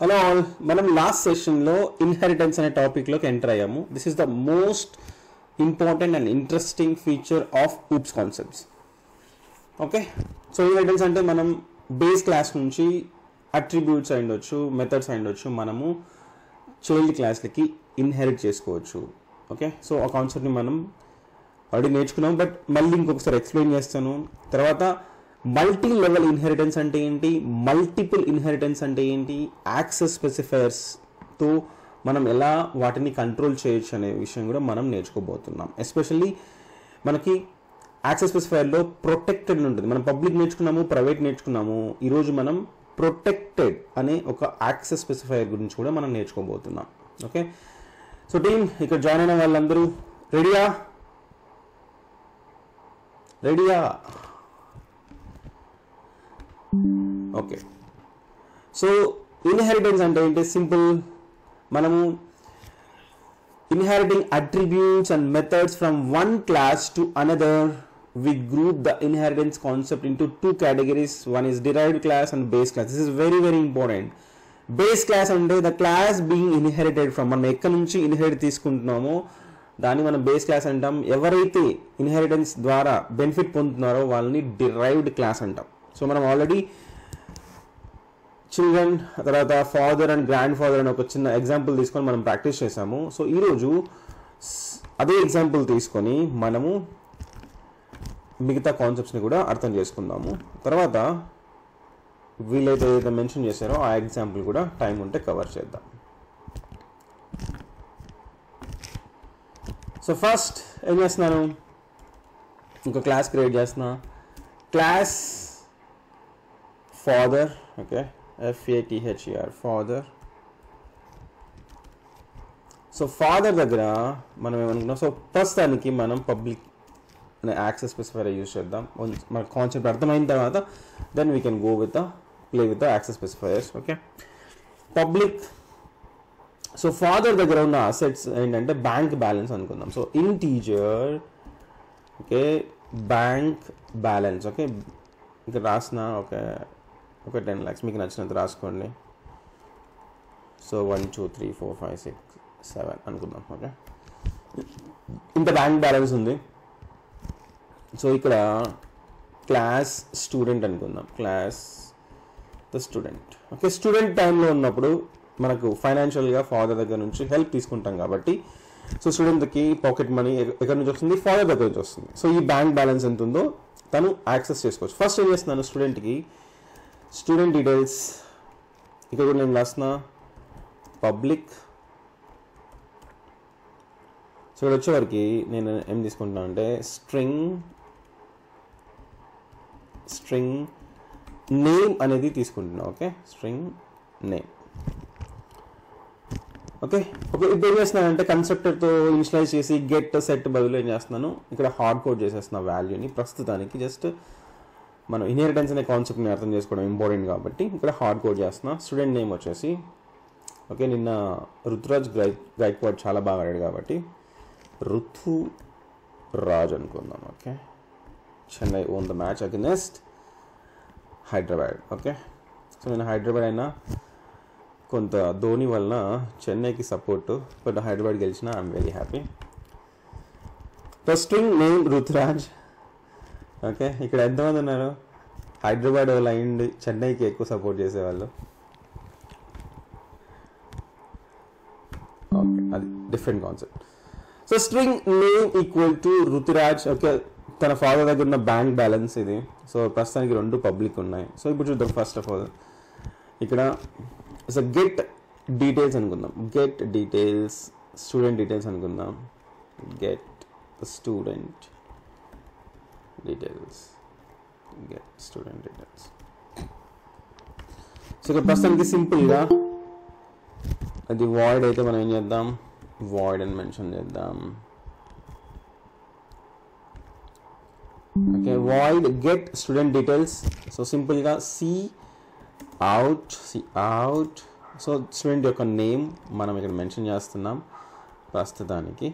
Hello all, మనం last సెషన్లో inheritance అనే టాపిక్లోకి ఎంటర్ అయ్యాము. This is the most important and interesting feature of oops concepts. Okay, so inheritance అంటే మనం బేస్ క్లాస్ నుంచి అట్రిబ్యూట్స్ అయ్యుండొచ్చు, మెథడ్స్ అయ్యుండొచ్చు, మనము చైల్డ్ క్లాస్లకి ఇన్హెరిట్ చేసుకోవచ్చు. ఓకే, సో ఆ కాన్సెప్ట్ని మనం ఆల్రెడీ నేర్చుకున్నాం, బట్ మళ్ళీ ఇంకొకసారి ఎక్స్ప్లెయిన్ చేస్తాను. తర్వాత మల్టీ లెవెల్ ఇన్హెరిటెన్స్ అంటే ఏంటి, మల్టిపుల్ ఇన్హెరిటెన్స్ అంటే ఏంటి, యాక్సెస్ స్పెసిఫైయర్స్తో మనం ఎలా వాటిని కంట్రోల్ చేయొచ్చు అనే విషయం కూడా మనం నేర్చుకోబోతున్నాం. ఎస్పెషల్లీ మనకి యాక్సెస్ స్పెసిఫైయర్లో ప్రొటెక్టెడ్ ఉంటుంది. మనం పబ్లిక్ నేర్చుకున్నాము, ప్రైవేట్ నేర్చుకున్నాము. ఈరోజు మనం ప్రొటెక్టెడ్ అనే ఒక యాక్సెస్ స్పెసిఫైయర్ గురించి కూడా మనం నేర్చుకోబోతున్నాం. ఓకే, సో టీమ్ ఇక్కడ జాయిన్ అయిన వాళ్ళందరూ రెడీయా? ఓకే, సో ఇన్హెరిటెన్స్ అంటే ఏంటి? సింపుల్, మనము inheriting attributes and methods from one class to another. We group the inheritance concept into two categories. One is derived class and base class. This is very very important. Base class అంటే the class being inherited from, మనం ఎక్కడి నుంచి inherit తీసుకుంటున్నామో దాన్ని మనం base class అంటాం. ఎవరైతే inheritance ద్వారా benefit పొందుతున్నారో వాళ్ళని డిరైవ్డ్ క్లాస్ అంటాం. సో మనం ఆల్రెడీ చిల్డ్రన్, తర్వాత ఫాదర్ అండ్ గ్రాండ్ ఫాదర్ అని ఒక చిన్న ఎగ్జాంపుల్ తీసుకొని మనం ప్రాక్టీస్ చేసాము. సో ఈరోజు అదే ఎగ్జాంపుల్ తీసుకొని మనము మిగతా కాన్సెప్ట్స్ని కూడా అర్థం చేసుకుందాము. తర్వాత వీళ్ళైతే ఏదైతే మెన్షన్ చేశారో ఆ ఎగ్జాంపుల్ కూడా టైం ఉంటే కవర్ చేద్దాం. సో ఫస్ట్ ఏం చేస్తున్నాను, ఇంకో క్లాస్ క్రియేట్ చేస్తున్నా. Class father, okay, FATHER father. So father దగ్గర మనం ఏమనుకున్నాం, సో ప్రస్తుతానికి మనం పబ్లిక్ అనే యాక్సెస్ స్పెసిఫైయర్ యూజ్ చేద్దాం. మన కాన్సెప్ట్ అర్థమైన తర్వాత then we can go with play with the access specifiers. Okay, public. So father దగ్గర ఉన్న అసెట్స్ ఏంటంటే బ్యాంక్ బ్యాలెన్స్ అనుకుందాం. So integer, okay, bank balance. Okay, ఇక్కడ రాసిన ఒక 10 lakhs, మీకు నచ్చినంత రాసుకోండి. సో 1 2 3 4 5 6 7 అనుకుందాం. ఓకే, ఇంత బ్యాంక్ బ్యాలెన్స్ ఉంది. సో ఇక్కడ క్లాస్ స్టూడెంట్ అనుకుందాం, class the student. Okay, student టైంలో ఉన్నప్పుడు మనకు ఫైనాన్షియల్గా ఫాదర్ దగ్గర నుంచి హెల్ప్ తీసుకుంటాం కాబట్టి సో స్టూడెంట్కి పాకెట్ మనీ ఎక్కడి నుంచి వస్తుంది, ఫాదర్ దగ్గర నుంచి వస్తుంది. సో ఈ బ్యాంక్ బ్యాలెన్స్ ఎంత ఉందో తను యాక్సెస్ చేసుకోవచ్చు. ఫస్ట్ ఏం చేస్తున్నాను, స్టూడెంట్కి స్టూడెంట్ డీటెయిల్స్ ఇక్కడ కూడా నేను రాస్తున్నా పబ్లిక్. సో ఇక్కడ వచ్చేవరకు నేను ఏం తీసుకుంటున్నాను అంటే స్ట్రింగ్ నేమ్ అనేది తీసుకుంటున్నా. Okay, string name. ఓకే, ఇప్పుడు ఏం చేస్తున్నానంటే కన్స్ట్రక్టర్తో ఇనిషియలైజ్ చేసి గెట్ సెట్ బదులు ఏం చేస్తున్నాను, ఇక్కడ హార్డ్ కోడ్ చేసేస్తున్నా వాల్యూని. ప్రస్తుతానికి జస్ట్ మనం ఇన్హెరిటెన్స్ అనే కాన్సెప్ట్ని అర్థం చేసుకోవడం ఇంపార్టెంట్ కాబట్టి ఇక్కడ హార్డ్ కోడ్ చేస్తున్నా. స్టూడెంట్ నేమ్ వచ్చేసి, ఓకే, నిన్న రుతురాజ్ గైక్వాడ్ చాలా బాగా ఆడాడు కాబట్టి రుతురాజ్ అనుకుందాం. Okay, Chennai own the match against Hyderabad. Okay, so నేను హైదరాబాద్ అయినా కొంత ధోని వలన చెన్నైకి సపోర్టు, బట్ హైదరాబాద్ గెలిచిన I'm very happy. String name Ruturaj. Okay, ఇక్కడ ఎంతమంది ఉన్నారు, హైదరాబాద్ వాళ్ళు అయ్యిండి చెన్నైకి ఎక్కువ సపోర్ట్ చేసేవాళ్ళు. ఓకే, అది different concept. So string name equal to Ruturaj. Okay, తన ఫాదర్ దగ్గర ఉన్న బ్యాంక్ బ్యాలెన్స్ ఇది. సో ప్రస్తుతానికి 2 పబ్లిక్ ఉన్నాయి. సో ఇప్పుడు చూద్దాం. ఫస్ట్ ఆఫ్ ఆల్ ఇక్కడ సో గెట్ డీటెయిల్స్ అనుకుందాం. గెట్ డీటెయిల్స్, స్టూడెంట్ డీటెయిల్స్ అనుకుందాం. Get student details, get student details. So ఇక్కడ ప్రస్తుతానికి సింపుల్గా అది వాయిడ్ అయితే మనం ఏం చేద్దాం, వాయిడ్ అని మెన్షన్ చేద్దాం. Okay, void get student details. So సింపుల్గా సి అవుట్. సో స్టూడెంట్ యొక్క నేమ్ మనం ఇక్కడ మెన్షన్ చేస్తున్నాం. ప్రస్తుతానికి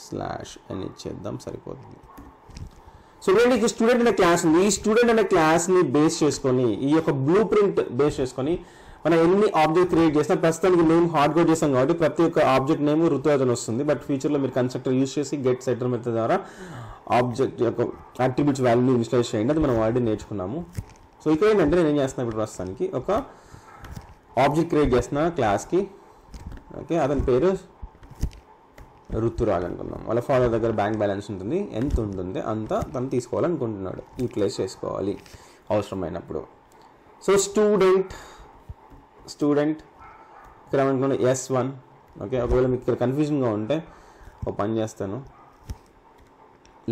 స్లాష్ అని ఇచ్చేద్దాం, సరిపోతుంది. సో వీళ్ళకి స్టూడెంట్ అనే క్లాస్ ఉంది. ఈ స్టూడెంట్ అనే క్లాస్ని బేస్ చేసుకొని, ఈ యొక్క బ్లూ ప్రింట్ బేస్ చేసుకొని మనం ఎన్ని ఆబ్జెక్ట్ క్రియేట్ చేసినా ప్రస్తుతానికి నేమ్ హార్డ్ కోడ్ చేస్తాం కాబట్టి ప్రతి ఒక్క ఆబ్జెక్ట్ నేమ్ ఋతురాజ్ అని వస్తుంది. బట్ ఫ్యూచర్లో మీరు కన్స్ట్రక్టర్ యూస్ చేసి గెట్ సెటర్ మెథడ్ ద్వారా ఆబ్జెక్ట్ యొక్క అట్రిబ్యూట్స్ వాల్యూని ఇనిషియలైజ్ చేయండి. అది మనం ఆల్రెడీ నేర్చుకున్నాము. సో ఇక్కడ ఏంటంటే నేను ఏం చేస్తున్నాను ఇప్పుడు ప్రస్తుతానికి ఒక ఆబ్జెక్ట్ క్రియేట్ చేస్తున్నా క్లాస్కి. ఓకే, అతని పేరు ఋతురాజ్ అనుకున్నాం. వాళ్ళ ఫాదర్ దగ్గర బ్యాంక్ బ్యాలెన్స్ ఉంటుంది, ఎంత ఉంటుంది అంత తను తీసుకోవాలనుకుంటున్నాడు, యూటిలైజ్ చేసుకోవాలి అవసరమైనప్పుడు. సో స్టూడెంట్ ఇక్కడ అనుకున్నాను S1. ఓకే, ఒకవేళ మీకు ఇక్కడ కన్ఫ్యూజన్గా ఉంటే ఒక పని చేస్తాను,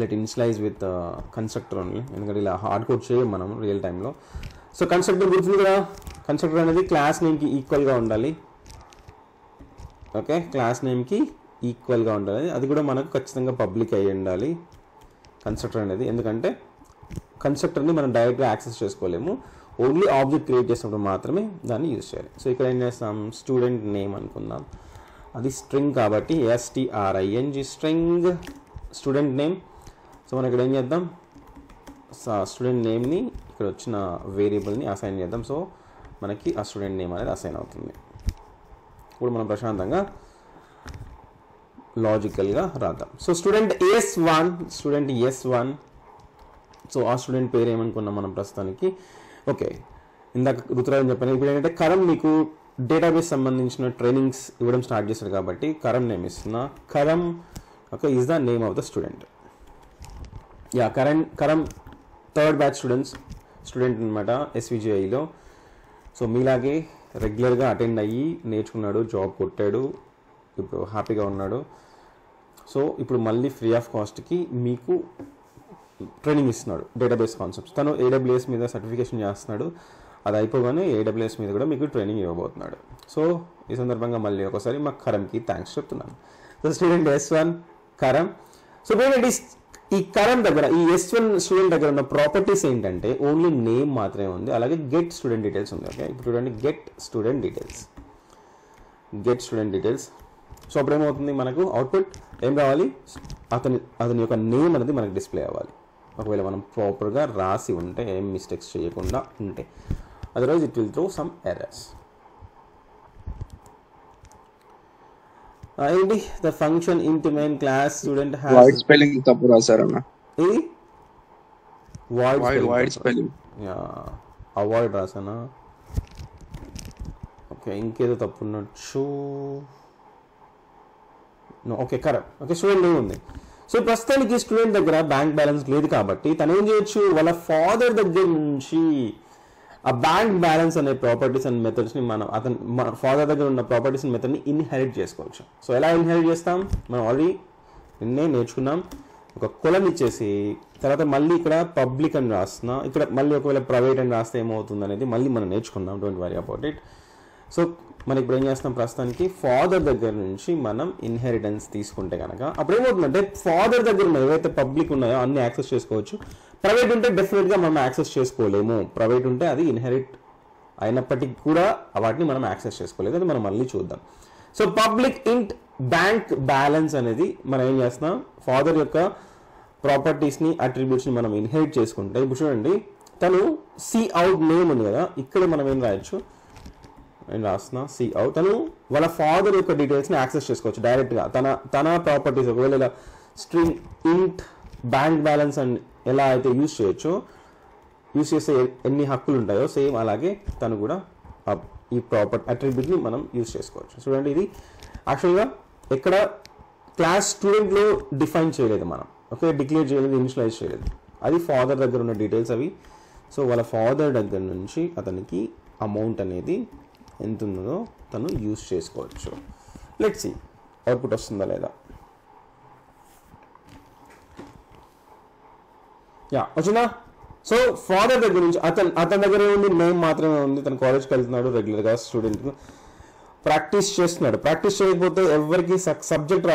let initialise with constructor only, ఎందుకంటే ఇలా హార్డ్ కోడ్ చేయం మనం రియల్ టైంలో. సో కన్స్ట్రక్టర్ గుర్తుంది కదా, కన్స్ట్రక్టర్ అనేది క్లాస్ నేమ్కి ఈక్వల్గా ఉండాలి. ఓకే, క్లాస్ నేమ్కి ఈక్వల్గా ఉండాలి. అది కూడా మనకు ఖచ్చితంగా పబ్లిక్ అయ్యి ఉండాలి కన్స్ట్రక్టర్ అనేది, ఎందుకంటే కన్స్ట్రక్టర్ని మనం డైరెక్ట్గా యాక్సెస్ చేసుకోలేము, ఓన్లీ ఆబ్జెక్ట్ క్రియేట్ చేసినప్పుడు మాత్రమే దాన్ని యూజ్ చేయాలి. సో ఇక్కడ ఏం చేస్తాం, స్టూడెంట్ నేమ్ అనుకుందాం, అది స్ట్రింగ్ కాబట్టి string string student name. So మనం ఇక్కడ ఏం చేద్దాం, స్టూడెంట్ నేమ్ని ఇక్కడ వచ్చిన వేరియబుల్ని అసైన్ చేద్దాం. సో మనకి ఆ స్టూడెంట్ నేమ్ అనేది అసైన్ అవుతుంది. ఇప్పుడు మనం ప్రశాంతంగా లాజికల్గా రాద్దాం. So student S1. సో ఆ స్టూడెంట్ పేరు ఏమనుకున్నాం మనం ప్రస్తుతానికి. ఓకే, ఇందాక ఋతురాజ్ చెప్పాను. ఇప్పుడు ఏంటంటే కరం మీకు డేటాబేస్ సంబంధించిన ట్రైనింగ్స్ ఇవ్వడం స్టార్ట్ చేశారు కాబట్టి కరం నేమ్ ఇస్తున్నా. Karam okay is the name of the student. Yeah, Karam third batch student అనమాట SVGIలో. సో మీలాగే రెగ్యులర్గా అటెండ్ అయ్యి నేర్చుకున్నాడు, జాబ్ కొట్టాడు, ఇప్పుడు హ్యాపీగా ఉన్నాడు. సో ఇప్పుడు మళ్ళీ ఫ్రీ ఆఫ్ కాస్ట్కి మీకు ట్రైనింగ్ ఇస్తున్నాడు డేటాబేస్ కాన్సెప్ట్స్. తను AWS మీద సర్టిఫికేషన్ చేస్తున్నాడు, అది అయిపోగానే AWS మీద కూడా మీకు ట్రైనింగ్ ఇవ్వబోతున్నాడు. సో ఈ సందర్భంగా మళ్ళీ ఒకసారి మా కరంకి థ్యాంక్స్ చెప్తున్నాను. సో స్టూడెంట్ S1 కరం. సో ఏంటంటే ఈ కరం దగ్గర ఈ S1 స్టూడెంట్ దగ్గర ఉన్న ప్రాపర్టీస్ ఏంటంటే ఓన్లీ నేమ్ మాత్రమే ఉంది, అలాగే గెట్ స్టూడెంట్ డీటెయిల్స్ ఉంది. ఓకే, ఇప్పుడు చూడండి గెట్ స్టూడెంట్ డీటెయిల్స్. సో అప్పుడు ఏమవుతుంది, మనకు అవుట్పుట్ ఏం రావాలి, అతని యొక్క నేమ్ అనేది మనకు డిస్ప్లే అవ్వాలి. ఒకవేళ మనం ప్రాపర్గా రాసి ఉంటే, ఏం మిస్టేక్స్ చేయకుండా ఉంటే, otherwise it will throw some errors. ఏంటి the function int main class student has void spelling తప్పు రాశారన్న. ఇది వైడ్ స్పెల్లింగ్ అవాయిడ్ రాసానా. ఓకే, ఇంకేదో తప్పు ఉండొచ్చు. Okay correct. Okay, student name ఉంది. సో ప్రస్తుతానికి స్టూడెంట్ దగ్గర బ్యాంక్ బ్యాలెన్స్ లేదు కాబట్టి తను ఏం చేయొచ్చు, వాళ్ళ ఫాదర్ దగ్గర నుంచి ఆ బ్యాంక్ బ్యాలెన్స్ అనే ప్రాపర్టీస్ అండ్ మెథడ్స్ని మన ఫాదర్ దగ్గర ఉన్న ప్రాపర్టీస్ అండ్ మెథడ్ని ఇన్హెరిట్ చేసుకోవచ్చు. సో ఎలా ఇన్హెరిట్ చేస్తాం, మనం ఆల్రెడీ నిన్నే నేర్చుకున్నాం. ఒక కొలం ఇచ్చేసి తర్వాత మళ్ళీ ఇక్కడ పబ్లిక్ అని రాస్తున్నా, ఇక్కడ మళ్ళీ ఒకవేళ ప్రైవేట్ అని రాస్తే ఏమవుతుంది అనేది మళ్ళీ మనం నేర్చుకుందాం, don't worry about it. So మనం ఇప్పుడు ఏం చేస్తాం, ప్రస్తుతానికి ఫాదర్ దగ్గర నుంచి మనం ఇన్హెరిటెన్స్ తీసుకుంటే కనుక అప్పుడు ఏమవుతుందంటే ఫాదర్ దగ్గర ఉన్న ఏవైతే పబ్లిక్ ఉన్నాయో అన్ని యాక్సెస్ చేసుకోవచ్చు. ప్రైవేట్ ఉంటే డెఫినెట్గా మనం యాక్సెస్ చేసుకోలేము. ప్రైవేట్ ఉంటే అది ఇన్హెరిట్ అయినప్పటికీ కూడా వాటిని మనం యాక్సెస్ చేసుకోలేదు, అది మనం మళ్ళీ చూద్దాం. సో పబ్లిక్ ఇంట్ బ్యాంక్ బ్యాలెన్స్ అనేది మనం ఏం చేస్తున్నాం, ఫాదర్ యొక్క ప్రాపర్టీస్ని అట్రిబ్యూట్స్ని మనం ఇన్హెరిట్ చేసుకుంటే, ఇప్పుడు చూడండి తను సి అవుట్ నేమ్ ఉంది కదా, ఇక్కడ మనం ఏం రాయొచ్చు, నేను రాస్తున్నా సి అవుట్. తను వాళ్ళ ఫాదర్ యొక్క డీటెయిల్స్ని యాక్సెస్ చేసుకోవచ్చు డైరెక్ట్గా. తన ప్రాపర్టీస్ ఒకవేళ ఇలా స్ట్రింగ్ ఇంట్ బ్యాంక్ బ్యాలెన్స్ అని ఎలా అయితే యూజ్ చేస్తే ఎన్ని హక్కులు ఉంటాయో సేమ్ అలాగే తను కూడా ఈ అట్రిబ్యూట్ని మనం యూజ్ చేసుకోవచ్చు. చూడండి, ఇది యాక్చువల్గా ఎక్కడ క్లాస్ స్టూడెంట్లో డిఫైన్ చేయలేదు మనం, ఓకే, డిక్లేర్ చేయలేదు, ఇనిషియలైజ్ చేయలేదు. అది ఫాదర్ దగ్గర ఉన్న డీటెయిల్స్ అవి. సో వాళ్ళ ఫాదర్ దగ్గర నుంచి అతనికి అమౌంట్ అనేది ఎంత ఉందో తను యూజ్ చేసుకోవచ్చు. లెట్స్ సీ అవుట్పుట్ వస్తుందా లేదా. యా, వచ్చిందా. సో ఫాదర్ దగ్గర నుంచి అతని దగ్గర ఉంది నేమ్ మాత్రమే ఉంది, తను కాలేజ్కి వెళ్తున్నాడు, రెగ్యులర్గా స్టూడెంట్ ప్రాక్టీస్ చేస్తున్నాడు. ప్రాక్టీస్ చేయకపోతే ఎవరికి సబ్జెక్ట్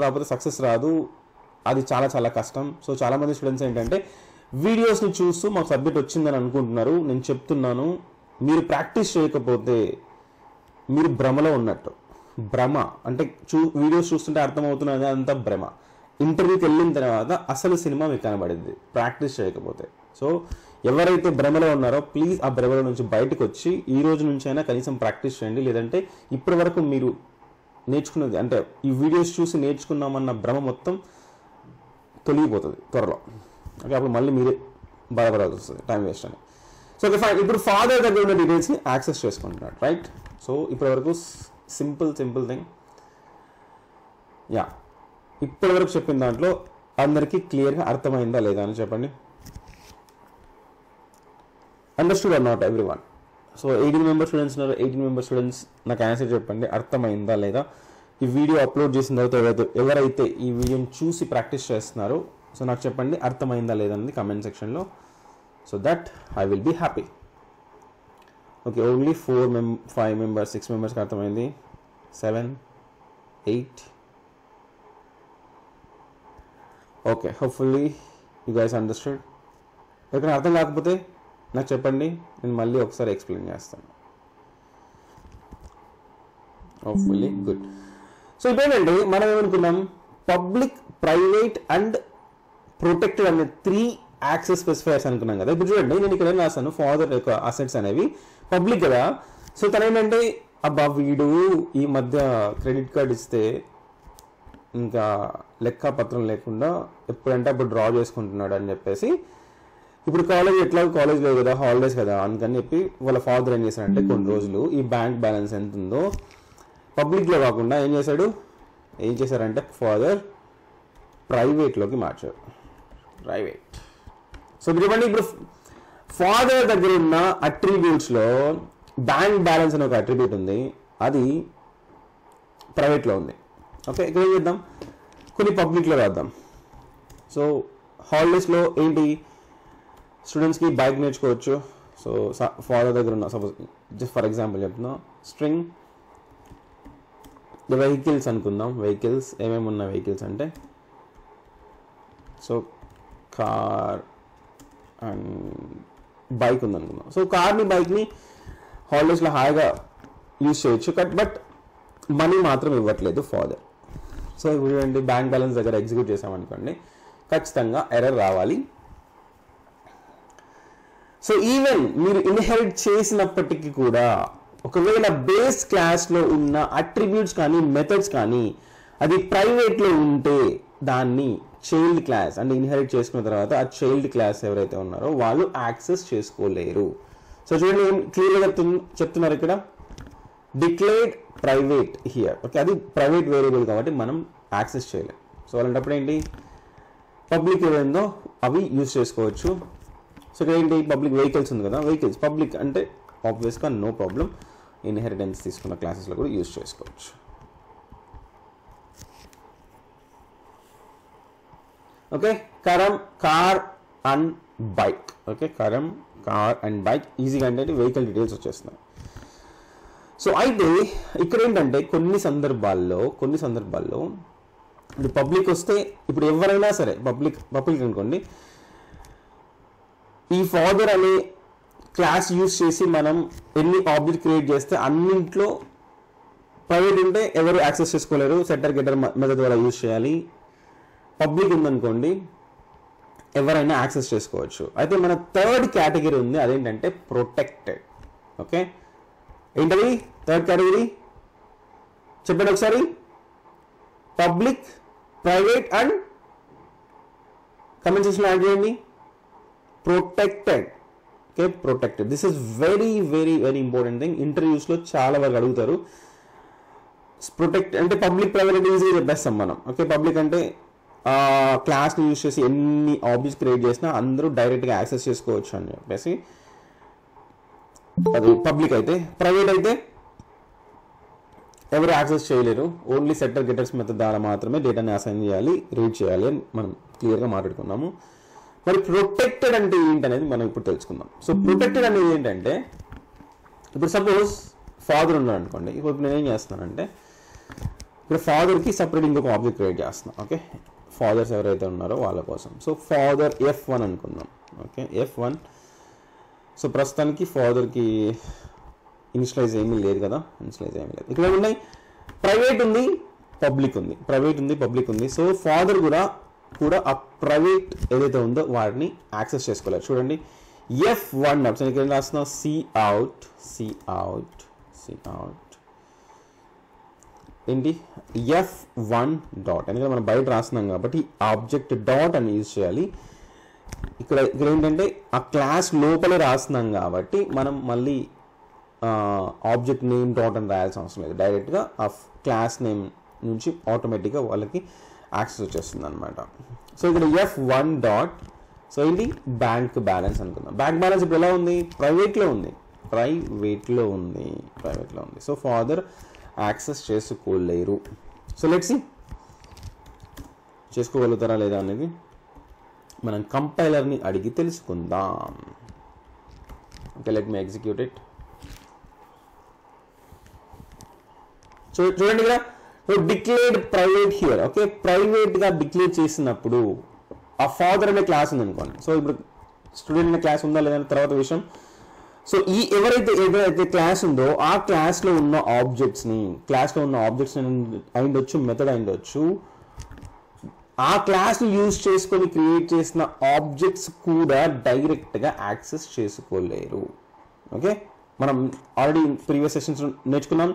రాకపోతే సక్సెస్ రాదు, అది చాలా చాలా కష్టం. సో చాలామంది స్టూడెంట్స్ ఏంటంటే వీడియోస్ని చూస్తూ మాకు సబ్జెక్ట్ వచ్చిందని అనుకుంటున్నారు. నేను చెప్తున్నాను, మీరు ప్రాక్టీస్ చేయకపోతే మీరు భ్రమలో ఉన్నట్టు. భ్రమ అంటే వీడియోస్ చూస్తుంటే అర్థమవుతున్నది అంతా భ్రమ. ఇంటర్వ్యూకి వెళ్ళిన తర్వాత అసలు సినిమా మీకు కనబడింది ప్రాక్టీస్ చేయకపోతే. సో ఎవరైతే భ్రమలో ఉన్నారో ప్లీజ్ ఆ భ్రమలో నుంచి బయటకు వచ్చి ఈ రోజు నుంచి అయినా కనీసం ప్రాక్టీస్ చేయండి. లేదంటే ఇప్పటి వరకు మీరు నేర్చుకున్నది అంటే ఈ వీడియోస్ చూసి నేర్చుకున్నామన్న భ్రమ మొత్తం తొలగిపోతుంది త్వరలో. ఓకే, అప్పుడు మళ్ళీ మీరే బాధపడాల్సి వస్తుంది, టైం వేస్ట్ అని. So okay fine. ఇప్పుడు ఫాదర్ దగ్గర ఉన్న డీటెయిల్స్ని యాక్సెస్ చేసుకుంటున్నాడు, రైట్? సో ఇప్పటి వరకు సింపుల్ థింగ్. యా, ఇప్పటి వరకు చెప్పిన దాంట్లో అందరికీ క్లియర్గా అర్థమైందా లేదా అని చెప్పండి. Understood or not everyone? So 18 member students ఉన్నారు. 18 మెంబర్ స్టూడెంట్స్ నాకు ఆన్సర్ చెప్పండి, అర్థమైందా లేదా? ఈ వీడియో అప్లోడ్ చేసిన తర్వాత ఎవరైతే ఈ వీడియోని చూసి ప్రాక్టీస్ చేస్తున్నారో సో నాకు చెప్పండి అర్థమైందా లేదా అనేది కామెంట్ సెక్షన్లో. So that I will be happy. Okay, only 5 members 6 మెంబర్స్కి అర్థమైంది. 7 8 okay, hopefully you guys understood. ఎవరికైనా అర్థం కాకపోతే నాకు చెప్పండి, నేను మళ్ళీ ఒకసారి ఎక్స్ప్లెయిన్ చేస్తాను. Hopefully good. సో ఇప్పుడేంటంటే మనం ఏమనుకున్నాం, పబ్లిక్, ప్రైవేట్ అండ్ ప్రొటెక్టెడ్ అనే 3 యాక్సెస్ స్పెసిఫైర్స్ అనుకున్నాం కదా. ఇప్పుడు చూడండి, నేను ఇక్కడ ఏం రాస్తాను, ఫాదర్ యొక్క అసెట్స్ అనేవి పబ్లిక్ కదా. సో తను ఏంటంటే అబ్బా వీడు ఈ మధ్య క్రెడిట్ కార్డ్ ఇస్తే ఇంకా లెక్క పత్రం లేకుండా ఎప్పుడంటే అప్పుడు డ్రా చేసుకుంటున్నాడు అని చెప్పేసి, ఇప్పుడు కాలేజ్ ఎట్లా కాలేజ్ లేదు కదా, హాలిడేస్ కదా, అందుకని చెప్పి వాళ్ళ ఫాదర్ ఏం చేశాడంటే కొన్ని రోజులు ఈ బ్యాంక్ బ్యాలెన్స్ ఎంత ఉందో పబ్లిక్లో కాకుండా ఏం చేశారంటే ఫాదర్ ప్రైవేట్లోకి మార్చారు. ప్రైవేట్. సో ఇప్పుడు ఫాదర్ దగ్గర ఉన్న అట్రిబ్యూట్స్లో బ్యాంక్ బ్యాలెన్స్ అనే ఒక అట్రిబ్యూట్ ఉంది, అది ప్రైవేట్లో ఉంది. ఓకే, ఇక్కడ ఏం చేద్దాం, కొన్ని పబ్లిక్లో రాద్దాం. సో హాలిడేస్లో ఏంటి, స్టూడెంట్స్కి బైక్ నేర్చుకోవచ్చు. సో ఫాదర్ దగ్గర ఉన్న సపోజ్ జస్ట్ ఫర్ ఎగ్జాంపుల్ చెప్తున్నా, స్ట్రింగ్ వెహికల్స్ అనుకుందాం. వెహికల్స్ ఏమేమి ఉన్న వెహికల్స్ అంటే సో కార్ అండ్ బైక్ ఉందనుకుందాం. సో కార్ని బైక్ని హాలిడేస్లో హాయిగా యూజ్ చేయొచ్చు, బట్ మనీ మాత్రం ఇవ్వట్లేదు ఫాదర్. సో ఇప్పుడు చూడండి, బ్యాంక్ బ్యాలెన్స్ దగ్గర ఎగ్జిక్యూట్ చేసామనుకోండి, ఖచ్చితంగా ఎర్రర్ రావాలి. సో ఈవెన్ మీరు ఇన్హెరిట్ చేసినప్పటికీ కూడా ఒకవేళ బేస్ క్లాస్లో ఉన్న అట్రిబ్యూట్స్ కానీ మెథడ్స్ కానీ అది ప్రైవేట్లో ఉంటే దాన్ని చైల్డ్ క్లాస్ అంటే ఇన్హెరిట్ చేసుకున్న తర్వాత ఆ చైల్డ్ క్లాస్ ఎవరైతే ఉన్నారో వాళ్ళు యాక్సెస్ చేసుకోలేరు. సో చూడండి, క్లియర్గా చెప్తున్నారు ఇక్కడ, డిక్లేర్డ్ ప్రైవేట్ హియర్. ఓకే, అది ప్రైవేట్ వేరియబుల్ కాబట్టి మనం యాక్సెస్ చేయలేం. సో అలాంటప్పుడు ఏంటి, పబ్లిక్ ఏదైందో అవి యూజ్ చేసుకోవచ్చు. సో ఇక్కడ ఏంటి, పబ్లిక్ వెహికల్స్ ఉంది కదా, వెహికల్స్ పబ్లిక్ అంటే ఆబ్వియస్గా నో ప్రాబ్లం, ఇన్హెరిటెన్స్ తీసుకున్న క్లాసెస్లో కూడా యూజ్ చేసుకోవచ్చు. Okay, car and bike. Okay, car and bike ఈజీగా అంటే వెహికల్ డీటెయిల్స్ వచ్చేస్తున్నాయి. సో అయితే ఇక్కడ ఏంటంటే కొన్ని సందర్భాల్లో ఇప్పుడు పబ్లిక్ వస్తే, ఇప్పుడు ఎవరైనా సరే పబ్లిక్ అనుకోండి, ఈ ఫాదర్ అనే క్లాస్ యూజ్ చేసి మనం ఎన్ని ఆబ్జెక్ట్ క్రియేట్ చేస్తే అన్నింట్లో ప్రైవేట్ ఉంటే ఎవరు యాక్సెస్ చేసుకోలేరు, సెట్టర్ గెటర్ మెథడ్ ద్వారా యూజ్ చేయాలి. పబ్లిక్ ఉందనుకోండి ఎవరైనా యాక్సెస్ చేసుకోవచ్చు. అయితే మన థర్డ్ కేటగిరీ ఉంది, అదేంటంటే ప్రొటెక్టెడ్. ఓకే, ఏంటది థర్డ్ కేటగిరీ చెప్పండి ఒకసారి, పబ్లిక్, ప్రైవేట్ అండ్ కమెంట్ సెక్షన్లో యాడ్ చేయండి, protected. Okay, protected. This is very very very important thing. ఇంటర్వ్యూస్లో చాలా వరకు అడుగుతారు. ప్రొటెక్ట్ అంటే పబ్లిక్, ప్రైవేట్ ఈజీగా చెప్పేస్తాం మనం. ఓకే, పబ్లిక్ అంటే క్లాస్ని యూజ్ చేసి ఎన్ని ఆబ్జెక్ట్స్ క్రియేట్ చేసినా అందరూ డైరెక్ట్గా యాక్సెస్ చేసుకోవచ్చు అని చెప్పేసి అది పబ్లిక్. అయితే ప్రైవేట్ అయితే ఎవరు యాక్సెస్ చేయలేరు, ఓన్లీ సెట్టర్ గెటర్స్ మెథడ్ ద్వారా మాత్రమే డేటాని అసైన్ చేయాలి, రీడ్ చేయాలి అని మనం క్లియర్గా మాట్లాడుకున్నాము. మరి ప్రొటెక్టెడ్ అంటే ఏంటనేది మనం ఇప్పుడు తెలుసుకుందాం. సో ప్రొటెక్టెడ్ అనేది ఏంటంటే, ఇప్పుడు సపోజ్ ఫాదర్ ఉన్నాడు అనుకోండి, ఇప్పుడు నేను ఏం చేస్తున్నానంటే ఇక్కడ ఫాదర్కి సపరేట్ ఇంకొక ఆబ్జెక్ట్ క్రియేట్ చేస్తున్నాను. ఓకే, ఫాదర్స్ ఎవరైతే ఉన్నారో వాళ్ళ కోసం. సో ఫాదర్ F1 అనుకుందాం. Okay, F1. సో ప్రస్తుతానికి ఫాదర్కి ఇనిషియలైజ్ ఏమీ లేదు కదా, ఇక్కడ ఏమున్నాయి, ప్రైవేట్ ఉంది, పబ్లిక్ ఉంది. సో ఫాదర్ కూడా కూడా ఆ ప్రైవేట్ ఏదైతే ఉందో వాటిని యాక్సెస్ చేసుకోలేరు. చూడండి F1 డాట్, సో ఇక్కడ రాస్తున్నాం cout ఏంటి F1 డాట్, ఎందుకంటే మనం బయట రాస్తున్నాం కాబట్టి ఆబ్జెక్ట్ డాట్ అని యూజ్ చేయాలి. ఇక్కడ ఏంటంటే ఆ క్లాస్ లోపలే రాస్తున్నాం కాబట్టి మనం మళ్ళీ ఆబ్జెక్ట్ నేమ్ డాట్ అని రాయాల్సిన అవసరం లేదు. డైరెక్ట్గా ఆ క్లాస్ నేమ్ నుంచి ఆటోమేటిక్గా వాళ్ళకి యాక్సెస్ వచ్చేస్తుంది అనమాట. సో ఇక్కడ F1 డాట్, సో ఏంటి బ్యాంక్ బ్యాలెన్స్ అనుకుందాం. బ్యాంక్ బ్యాలెన్స్ ఇప్పుడు ఎలా ఉంది? ప్రైవేట్లో ఉంది. సో ఫాదర్ యాక్సెస్ చేసుకోలేరు. సో లెట్స్ సీ చేసుకోగలుగుతారా లేదా అనేది మనం కంపైలర్ని అడిగి తెలుసుకుందాం. Okay, let me execute it. చూడండి ఇక్కడ డిక్లేర్డ్ ప్రైవేట్ హియర్. ఓకే, ప్రైవేట్గా డిక్లేర్ చేసినప్పుడు ఆ ఫాదర్ అనే క్లాస్ ఉంది అనుకోండి. సో ఇప్పుడు స్టూడెంట్ అనే క్లాస్ ఉందా లేదా తర్వాత విషయం. సో ఈ ఏదైతే క్లాస్ ఉందో ఆ క్లాస్లో ఉన్న ఆబ్జెక్ట్స్ని అయిండొచ్చు, మెథడ్ అయిండొచ్చు, ఆ క్లాస్ని యూజ్ చేసుకొని క్రియేట్ చేసిన ఆబ్జెక్ట్స్ కూడా డైరెక్ట్గా యాక్సెస్ చేసుకోలేరు. ఓకే, మనం ఆల్రెడీ ప్రీవియస్ సెషన్స్ నేర్చుకున్నాం.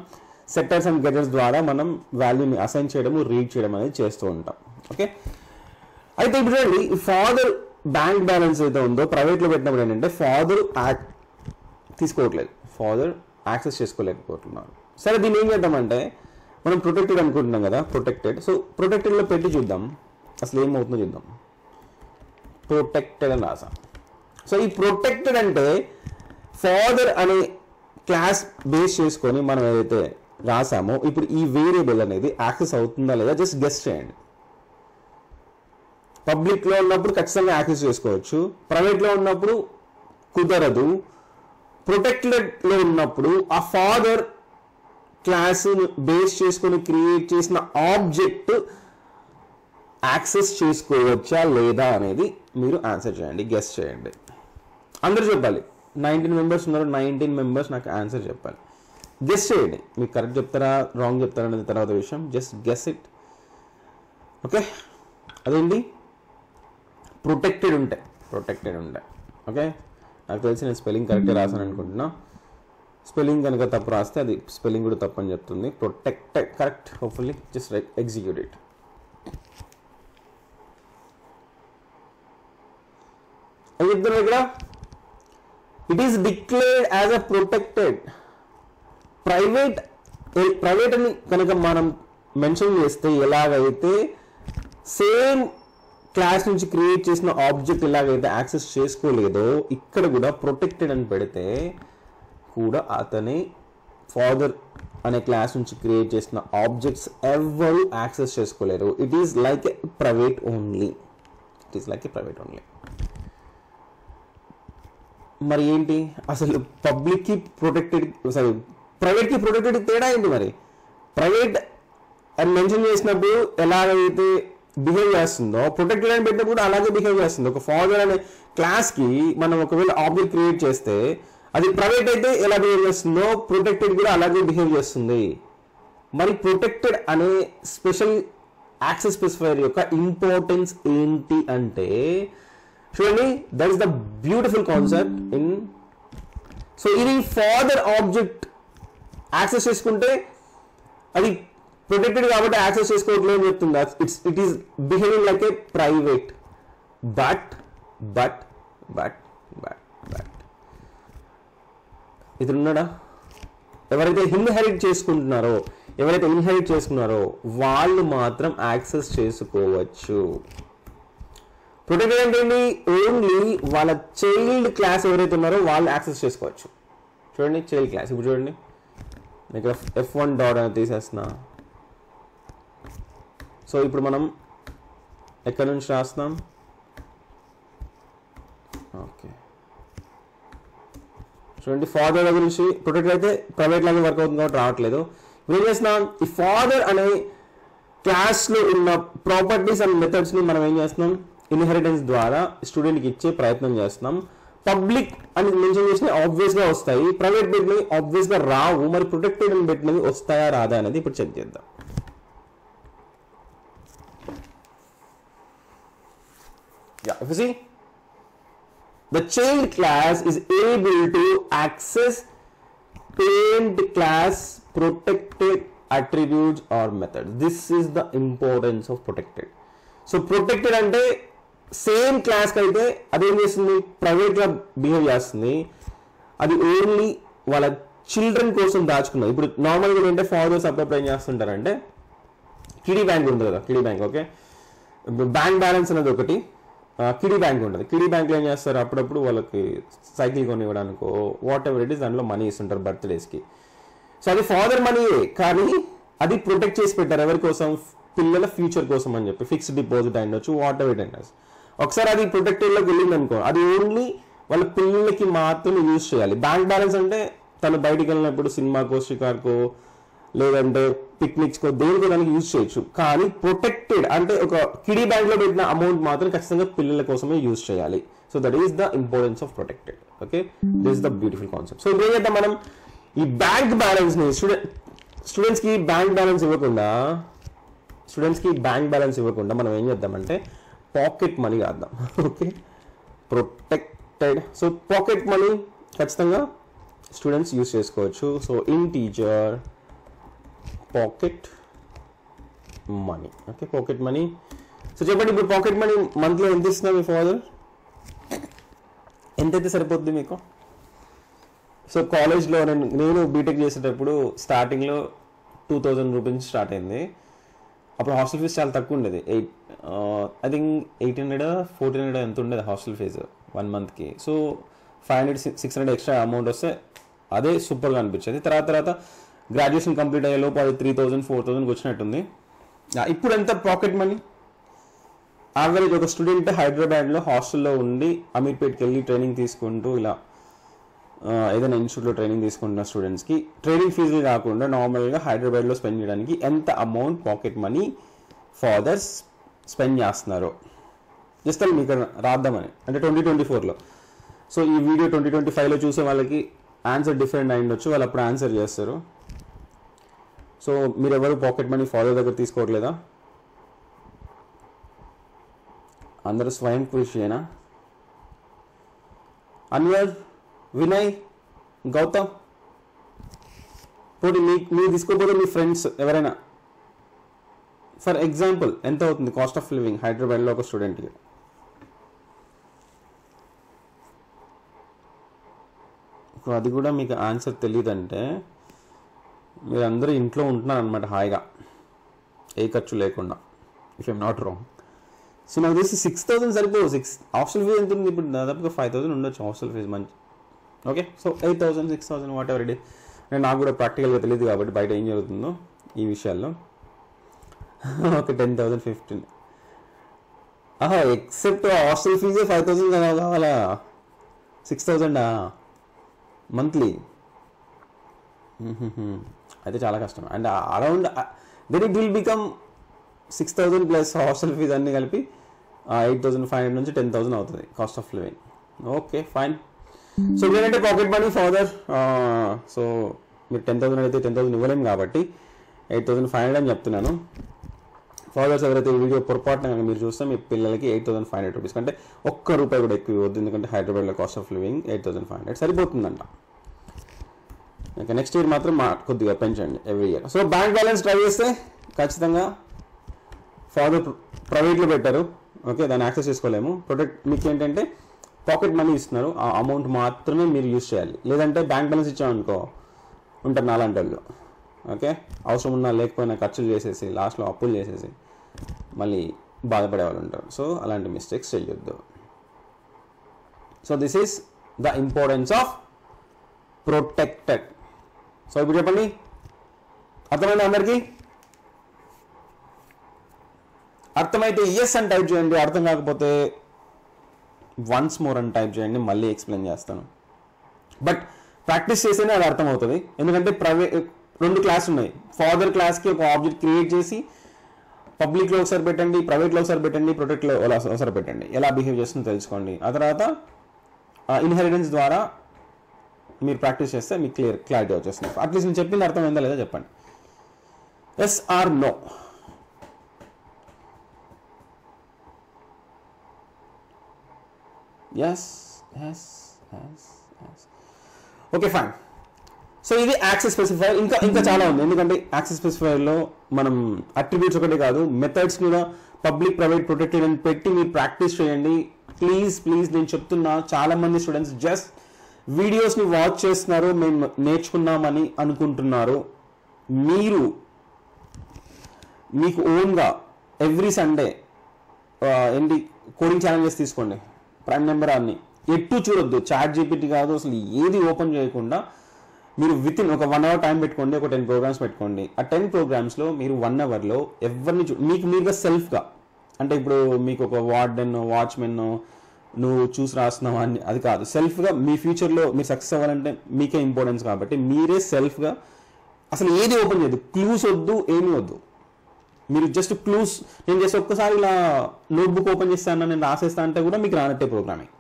సెట్టర్స్ అండ్ గెటర్స్ ద్వారా మనం వాల్యూని అసైన్ చేయడం, రీడ్ చేయడం అనేది చేస్తూ ఉంటాం. ఓకే, అయితే ఇప్పుడు చూడండి ఫాదర్ బ్యాంక్ బ్యాలెన్స్ అయితే ఉందో ప్రైవేట్లో పెట్టినప్పుడు ఏంటంటే ఫాదర్ తీసుకోవట్లేదు, ఫాదర్ యాక్సెస్ చేసుకోలేకపోతున్నారు. సరే, దీన్ని ఏం చేద్దామంటే మనం ప్రొటెక్టెడ్ అనుకుంటున్నాం కదా, సో ప్రొటెక్టెడ్లో పెట్టి చూద్దాం అసలు ఏమవుతుందో చూద్దాం. ప్రొటెక్టెడ్ అని రాసాం. సో ఈ ప్రొటెక్టెడ్ అంటే ఫాదర్ అనే క్లాస్ బేస్ చేసుకొని మనం ఏదైతే రాసామో ఇప్పుడు ఈ వేరియబుల్ అనేది యాక్సెస్ అవుతుందా లేదా జస్ట్ గెస్ చేయండి. పబ్లిక్లో ఉన్నప్పుడు ఖచ్చితంగా యాక్సెస్ చేసుకోవచ్చు, ప్రైవేట్లో ఉన్నప్పుడు కుదరదు, ప్రొటెక్టెడ్లో ఉన్నప్పుడు ఆ ఫాదర్ క్లాస్ బేస్ చేసుకొని క్రియేట్ చేసిన ఆబ్జెక్ట్ యాక్సెస్ చేసుకోవచ్చా లేదా అనేది మీరు ఆన్సర్ చేయండి, గెస్ చేయండి. అందరూ చెప్పాలి. 19 మెంబర్స్ ఉన్నారు, 19 మెంబర్స్ నాకు ఆన్సర్ చెప్పాలి. గెస్ చేయండి, మీకు కరెక్ట్ చెప్తారా రాంగ్ చెప్తారా అనేది తర్వాత విషయం. Just guess it. ఓకే, అదేంటి ప్రొటెక్టెడ్ ఉంటాయి. ఓకే, నాకు తెలిసి నేను స్పెల్లింగ్ కరెక్ట్గా రాసాను అనుకుంటున్నా. స్పెల్లింగ్ కనుక తప్పు రాస్తే అది స్పెల్లింగ్ కూడా తప్పు అని చెప్తుంది. Protected correct. Hopefully just execute it. అది చెప్తున్నా ఇక్కడ it is declared as a protected. Private అని కనుక మనం మెన్షన్ చేస్తే ఎలాగైతే సేమ్ క్లాస్ నుంచి క్రియేట్ చేసిన ఆబ్జెక్ట్ ఎలాగైతే యాక్సెస్ చేసుకోలేదో ఇక్కడ కూడా ప్రొటెక్టెడ్ అని పెడితే కూడా అతని ఫాదర్ అనే క్లాస్ నుంచి క్రియేట్ చేసిన ఆబ్జెక్ట్స్ ఎవరు యాక్సెస్ చేసుకోలేరు. It is like a private only. మరి ఏంటి అసలు పబ్లిక్కి ప్రైవేట్కి ప్రొటెక్టెడ్ తేడా ఏంటి? మరి ప్రైవేట్ అని మెన్షన్ చేసినప్పుడు ఎలాగైతే బిహేవ్ చేస్తుందో ప్రొటెక్టెడ్ అని పెట్టినప్పుడు అలాగే బిహేవ్ చేస్తుంది. ఒక ఫాదర్ అనే క్లాస్కి మనం ఒకవేళ ఆబ్జెక్ట్ క్రియేట్ చేస్తే అది ప్రైవేట్ అయితే ఎలా బిహేవ్ చేస్తుందో ప్రొటెక్టెడ్ కూడా అలాగే బిహేవ్ చేస్తుంది. మరి ప్రొటెక్టెడ్ అనే స్పెషల్ యాక్సెస్ స్పెసిఫైయర్ యొక్క ఇంపార్టెన్స్ ఏంటి అంటే చూడండి, that is the beautiful concept in. So ఇది ఫాదర్ ఆబ్జెక్ట్ యాక్సెస్ చేసుకుంటే అది ప్రొటెక్టెడ్ కాబట్టి యాక్సెస్ చేసుకోవట్లేదు అని చెప్తుంది. It is behaving like A private. But ఇది ఉన్నాడా? ఎవరైతే ఇన్హెరిట్ చేసుకున్నారో వాళ్ళు మాత్రం యాక్సెస్ చేసుకోవచ్చు. ప్రొటెక్టెడ్ అంటే ఓన్లీ వాళ్ళ చైల్డ్ క్లాస్ ఎవరైతే ఉన్నారో వాళ్ళు యాక్సెస్ చేసుకోవచ్చు. చూడండి చైల్డ్ క్లాస్. ఇప్పుడు చూడండి ఇక్కడ F1 డాట్ అని తీసేస్తున్నా. సో ఇప్పుడు మనం ఎక్కడి నుంచి రాస్తున్నాం? ఓకే, చూడండి ఫాదర్ దగ్గర నుంచి ప్రొటెక్ట్ అయితే ప్రైవేట్ లాగా వర్క్ అవుతుంది కాబట్టి రావట్లేదు. ఇప్పుడు ఏం చేస్తున్నాం? ఈ ఫాదర్ అనే క్లాస్లో ఉన్న ప్రాపర్టీస్ అండ్ మెథడ్స్ని మనం ఏం చేస్తున్నాం? ఇన్హెరిటెన్స్ ద్వారా స్టూడెంట్కి ఇచ్చే ప్రయత్నం చేస్తున్నాం. పబ్లిక్ అని మెన్షన్ చేసినవి ఆబ్వియస్గా వస్తాయి, ప్రైవేట్ పెట్టినవి ఆబ్వియస్గా రావు. మరి ప్రొటెక్టెడ్ అని పెట్టినవి వస్తాయా రాదా అనేది ఇప్పుడు చెక్ చేద్దాం. Yeah, if you see, the child class is able to access parent class protected attributes or methods. This is the importance of protected. So protected అంటే సేమ్ క్లాస్ కి అయితే అదేం చేస్తుంది, ప్రైవేట్ గా బిహేవ్ చేస్తుంది, అది ఓన్లీ వాళ్ళ చిల్డ్రన్ కోసం దాచుకున్నది. ఇప్పుడు నార్మల్గా ఏంటంటే ఫాదర్స్ అప్పుడప్పుడు ఏం చేస్తుంటారంటే కిడీ బ్యాంక్ ఉంటుంది కదా, kiddie bank, okay, bank balance అనేది ఒకటి కిడీ బ్యాంక్ ఉంటుంది. కిడీ బ్యాంక్లో ఏం చేస్తారు, అప్పుడప్పుడు వాళ్ళకి సైకిల్ కొనివ్వడానికో వాట్ ఎవర్ ఇట్ ఈస్ దాంట్లో మనీ ఇస్తుంటారు బర్త్డేస్కి. సో అది ఫాదర్ మనీయే, కానీ అది ప్రొటెక్ట్ చేసి పెట్టారు ఎవరి కోసం, పిల్లల ఫ్యూచర్ కోసం అని చెప్పి. ఫిక్స్డ్ డిపాజిట్ అయ్యొచ్చు, వాట్ ఎవర్ ఇట్ అయినస్. ఒకసారి అది ప్రొటెక్టెడ్లోకి వెళ్ళింది అనుకో, అది ఓన్లీ వాళ్ళ పిల్లలకి మాత్రమే యూజ్ చేయాలి. బ్యాంక్ బ్యాలెన్స్ అంటే తను బయటికి వెళ్ళినప్పుడు సినిమాకో షికార్కో లేదంటే పిక్నిక్స్కో దేనికో దానికి యూజ్ చేయొచ్చు. కానీ ప్రొటెక్టెడ్ అంటే ఒక కిడీ బ్యాంక్లో పెట్టిన అమౌంట్ మాత్రం ఖచ్చితంగా పిల్లల కోసమే యూజ్ చేయాలి. So that is the importance of protected. Okay, this is the beautiful concept. So ఇప్పుడు ఏం చేద్దాం మనం, ఈ బ్యాంక్ బ్యాలెన్స్ని స్టూడెంట్స్కి బ్యాంక్ బ్యాలెన్స్ ఇవ్వకుండా మనం ఏం చేద్దామంటే పాకెట్ మనీ రాద్దాం. Okay, protected. So pocket money ఖచ్చితంగా స్టూడెంట్స్ యూజ్ చేసుకోవచ్చు. So integer pocket money. Okay, pocket money. So చెప్పండి, ఇప్పుడు పాకెట్ మనీ మంత్లో ఎంత ఇస్తున్నా మీ ఫాదర్, ఎంతైతే సరిపోద్ది మీకు? సో కాలేజ్లో నేను బీటెక్ చేసేటప్పుడు స్టార్టింగ్లో 2000 రూపీస్ స్టార్ట్ అయింది. అప్పుడు హాస్టల్ ఫీజు చాలా తక్కువ ఉండేది, ఐ థింక్ 1800 ఎంత ఉండేది హాస్టల్ ఫీజు 1 మంత్కి. సో 500-600 ఎక్స్ట్రా అమౌంట్ వస్తే అదే సూపర్గా అనిపించేది. తర్వాత గ్రాడ్యుయేషన్ కంప్లీట్ అయ్యే లోపు అది 3000-4000కి వచ్చినట్టుంది. ఇప్పుడు ఎంత పాకెట్ మనీ? యావరేజ్ ఒక స్టూడెంట్ హైదరాబాద్లో హాస్టల్లో ఉండి అమీర్పేట్కి వెళ్ళి ట్రైనింగ్ తీసుకుంటూ ఇలా ఏదైనా ఇన్స్టిట్యూట్లో ట్రైనింగ్ తీసుకుంటున్న స్టూడెంట్స్కి ట్రైనింగ్ ఫీజులు కాకుండా నార్మల్గా హైదరాబాద్లో స్పెండ్ చేయడానికి ఎంత amount pocket money fathers spend చేస్తున్నారు జస్ట్ అది మీకు రాద్దామని, అంటే 2024లో. సో ఈ వీడియో 2025లో చూసే వాళ్ళకి ఆన్సర్ డిఫరెంట్ అయి ఉండొచ్చు, వాళ్ళు అప్పుడు ఆన్సర్ చేస్తారు. సో మీరు ఎవరు పాకెట్ మనీ ఫాదర్ దగ్గర తీసుకోవట్లేదా? అందరూ స్వయం కృషియేనా? అన్వర్, వినయ్, గౌతమ్, పోటీ మీరు తీసుకోకపోతే మీ ఫ్రెండ్స్ ఎవరైనా. ఫర్ ఎగ్జాంపుల్ ఎంత అవుతుంది కాస్ట్ ఆఫ్ లివింగ్ హైదరాబాద్లో ఒక స్టూడెంట్కి? అది కూడా మీకు ఆన్సర్ తెలియదంటే మీరు అందరూ ఇంట్లో ఉంటున్నారు అనమాట హాయిగా, ఏ ఖర్చు లేకుండా, if I'm not wrong. So నాకు తెలిసి 6000 సరిపోవు. హాస్టల్ ఫీజు ఎంత ఉంది ఇప్పుడు? దాదాపుగా 5000 ఉండొచ్చు హాస్టల్ ఫీజు మంచి. Okay, so 8000, 6000 what ever it is. నేను నాకు కూడా ప్రాక్టికల్గా తెలియదు కాబట్టి బయట ఏం జరుగుతుందో ఈ విషయాల్లో. ఓకే, 10,000, 15. ఎక్సెప్ట్ హాస్టల్ ఫీజే 5000 కావాలా? 6000 మంత్లీ? అయితే చాలా కష్టం. And around then it will become 6000 plus hostel fees అన్నీ కలిపి 8500 నుంచి 10,000 అవుతుంది cost of living. Okay, fine. So ఏంటంటే పాకెట్ మనీ ఫాదర్, సో మీరు 10,000 అయితే 10,000 ఇవ్వలేము కాబట్టి 8500 అని చెప్తున్నాను. ఫాదర్స్ ఎవరైతే ఈ వీడియో పొరపాటున మీరు చూస్తే మీ పిల్లలకి 8500 రూపీస్ కంటే ₹1 కూడా ఎక్కువ ఇవ్వద్దు, ఎందుకంటే హైదరాబాద్లో కాస్ట్ ఆఫ్ లివింగ్ 8500 సరిపోతుందంట. ఓకే, నెక్స్ట్ ఇయర్ మాత్రం కొద్దిగా పెంచండి every year. So bank balance try చేస్తే ఖచ్చితంగా ఫాదర్ ప్రైవేట్లో పెట్టారు, ఓకే, దాన్ని యాక్సెస్ చేసుకోలేము. మీకు ఏంటంటే పాకెట్ మనీ ఇస్తున్నారు, ఆ అమౌంట్ మాత్రమే మీరు యూజ్ చేయాలి. లేదంటే బ్యాంక్ బ్యాలెన్స్ ఇచ్చామనుకో ఉంటారు నాలాంటి వాళ్ళు. ఓకే, అవసరం ఉన్నా లేకపోయినా ఖర్చులు చేసేసి లాస్ట్లో అప్పులు చేసేసి మళ్ళీ బాధపడే వాళ్ళు ఉంటారు. సో అలాంటి మిస్టేక్స్ చేయొద్దు. So this is the importance of protected. So ఇప్పుడు చెప్పండి, అర్థమైంది అందరికీ? అర్థమైతే ఎస్ అని టైప్ చేయండి, అర్థం కాకపోతే వన్స్ మోర్ అని టైప్ చేయండి, మళ్ళీ ఎక్స్ప్లెయిన్ చేస్తాను. బట్ ప్రాక్టీస్ చేస్తేనే అది అర్థమవుతుంది. ఎందుకంటే రెండు క్లాస్ ఉన్నాయి. ఫాదర్ క్లాస్కి ఒక ఆబ్జెక్ట్ క్రియేట్ చేసి పబ్లిక్లో ఒకసారి పెట్టండి, ప్రైవేట్లో ఒకసారి పెట్టండి, ప్రొటెక్ట్లో ఒకసారి పెట్టండి, ఎలా బిహేవ్ చేస్తుందో తెలుసుకోండి. ఆ తర్వాత ఇన్హెరిటెన్స్ ద్వారా మీరు ప్రాక్టీస్ చేస్తే మీకు క్లారిటీ వచ్చేస్తుంది. అట్లీస్ట్ నేను చెప్పింది అర్థమైందా లేదా చెప్పండి, yes or no. Yes. Okay fine. So ఇది యాక్సెస్ స్పెసిఫైర్. ఇంకా చాలా ఉంది, ఎందుకంటే యాక్సెస్ స్పెసిఫైర్లో మనం అట్రిబ్యూట్స్ ఒకటే కాదు, మెథడ్స్ కూడా పబ్లిక్, ప్రైవేట్, ప్రొటెక్టెడ్ అని పెట్టి మీరు ప్రాక్టీస్ చేయండి. ప్లీజ్ నేను చెప్తున్నా, చాలా మంది స్టూడెంట్స్ జస్ట్ వీడియోస్ని వాచ్ చేస్తున్నారు, మేము నేర్చుకున్నామని అనుకుంటున్నారు. మీకు ఓన్గా ఎవ్రీ సండే ఏంటి కోడింగ్ ఛాలెంజెస్ తీసుకోండి, ప్రైమ్ నెంబర్ అన్ని ఎటు చూడొద్దు, చాట్ జీపీటీ కాదు, అసలు ఏది ఓపెన్ చేయకుండా మీరు విత్ ఇన్ ఒక 1 hour టైం పెట్టుకోండి, ఒక 10 programs పెట్టుకోండి. ఆ 10 programs మీరు 1 hourలో ఎవరిని మీకు మీరుగా సెల్ఫ్గా, అంటే ఇప్పుడు మీకు ఒక వార్డెన్, వాచ్మెన్ నువ్వు చూసి రాస్తున్నావు అని అది కాదు, సెల్ఫ్గా మీ ఫ్యూచర్లో మీరు సక్సెస్ అవ్వాలంటే మీకే ఇంపార్టెన్స్ కాబట్టి మీరే సెల్ఫ్గా అసలు ఏది ఓపెన్ చేయదు, క్లూస్ వద్దు, ఏమీ వద్దు. మీరు జస్ట్ క్లూస్, నేను జస్ట్ ఒక్కసారి ఇలా నోట్బుక్ ఓపెన్ చేస్తాను, నేను రాసేస్తా అంటే కూడా మీకు రానట్టే ప్రోగ్రామింగ్.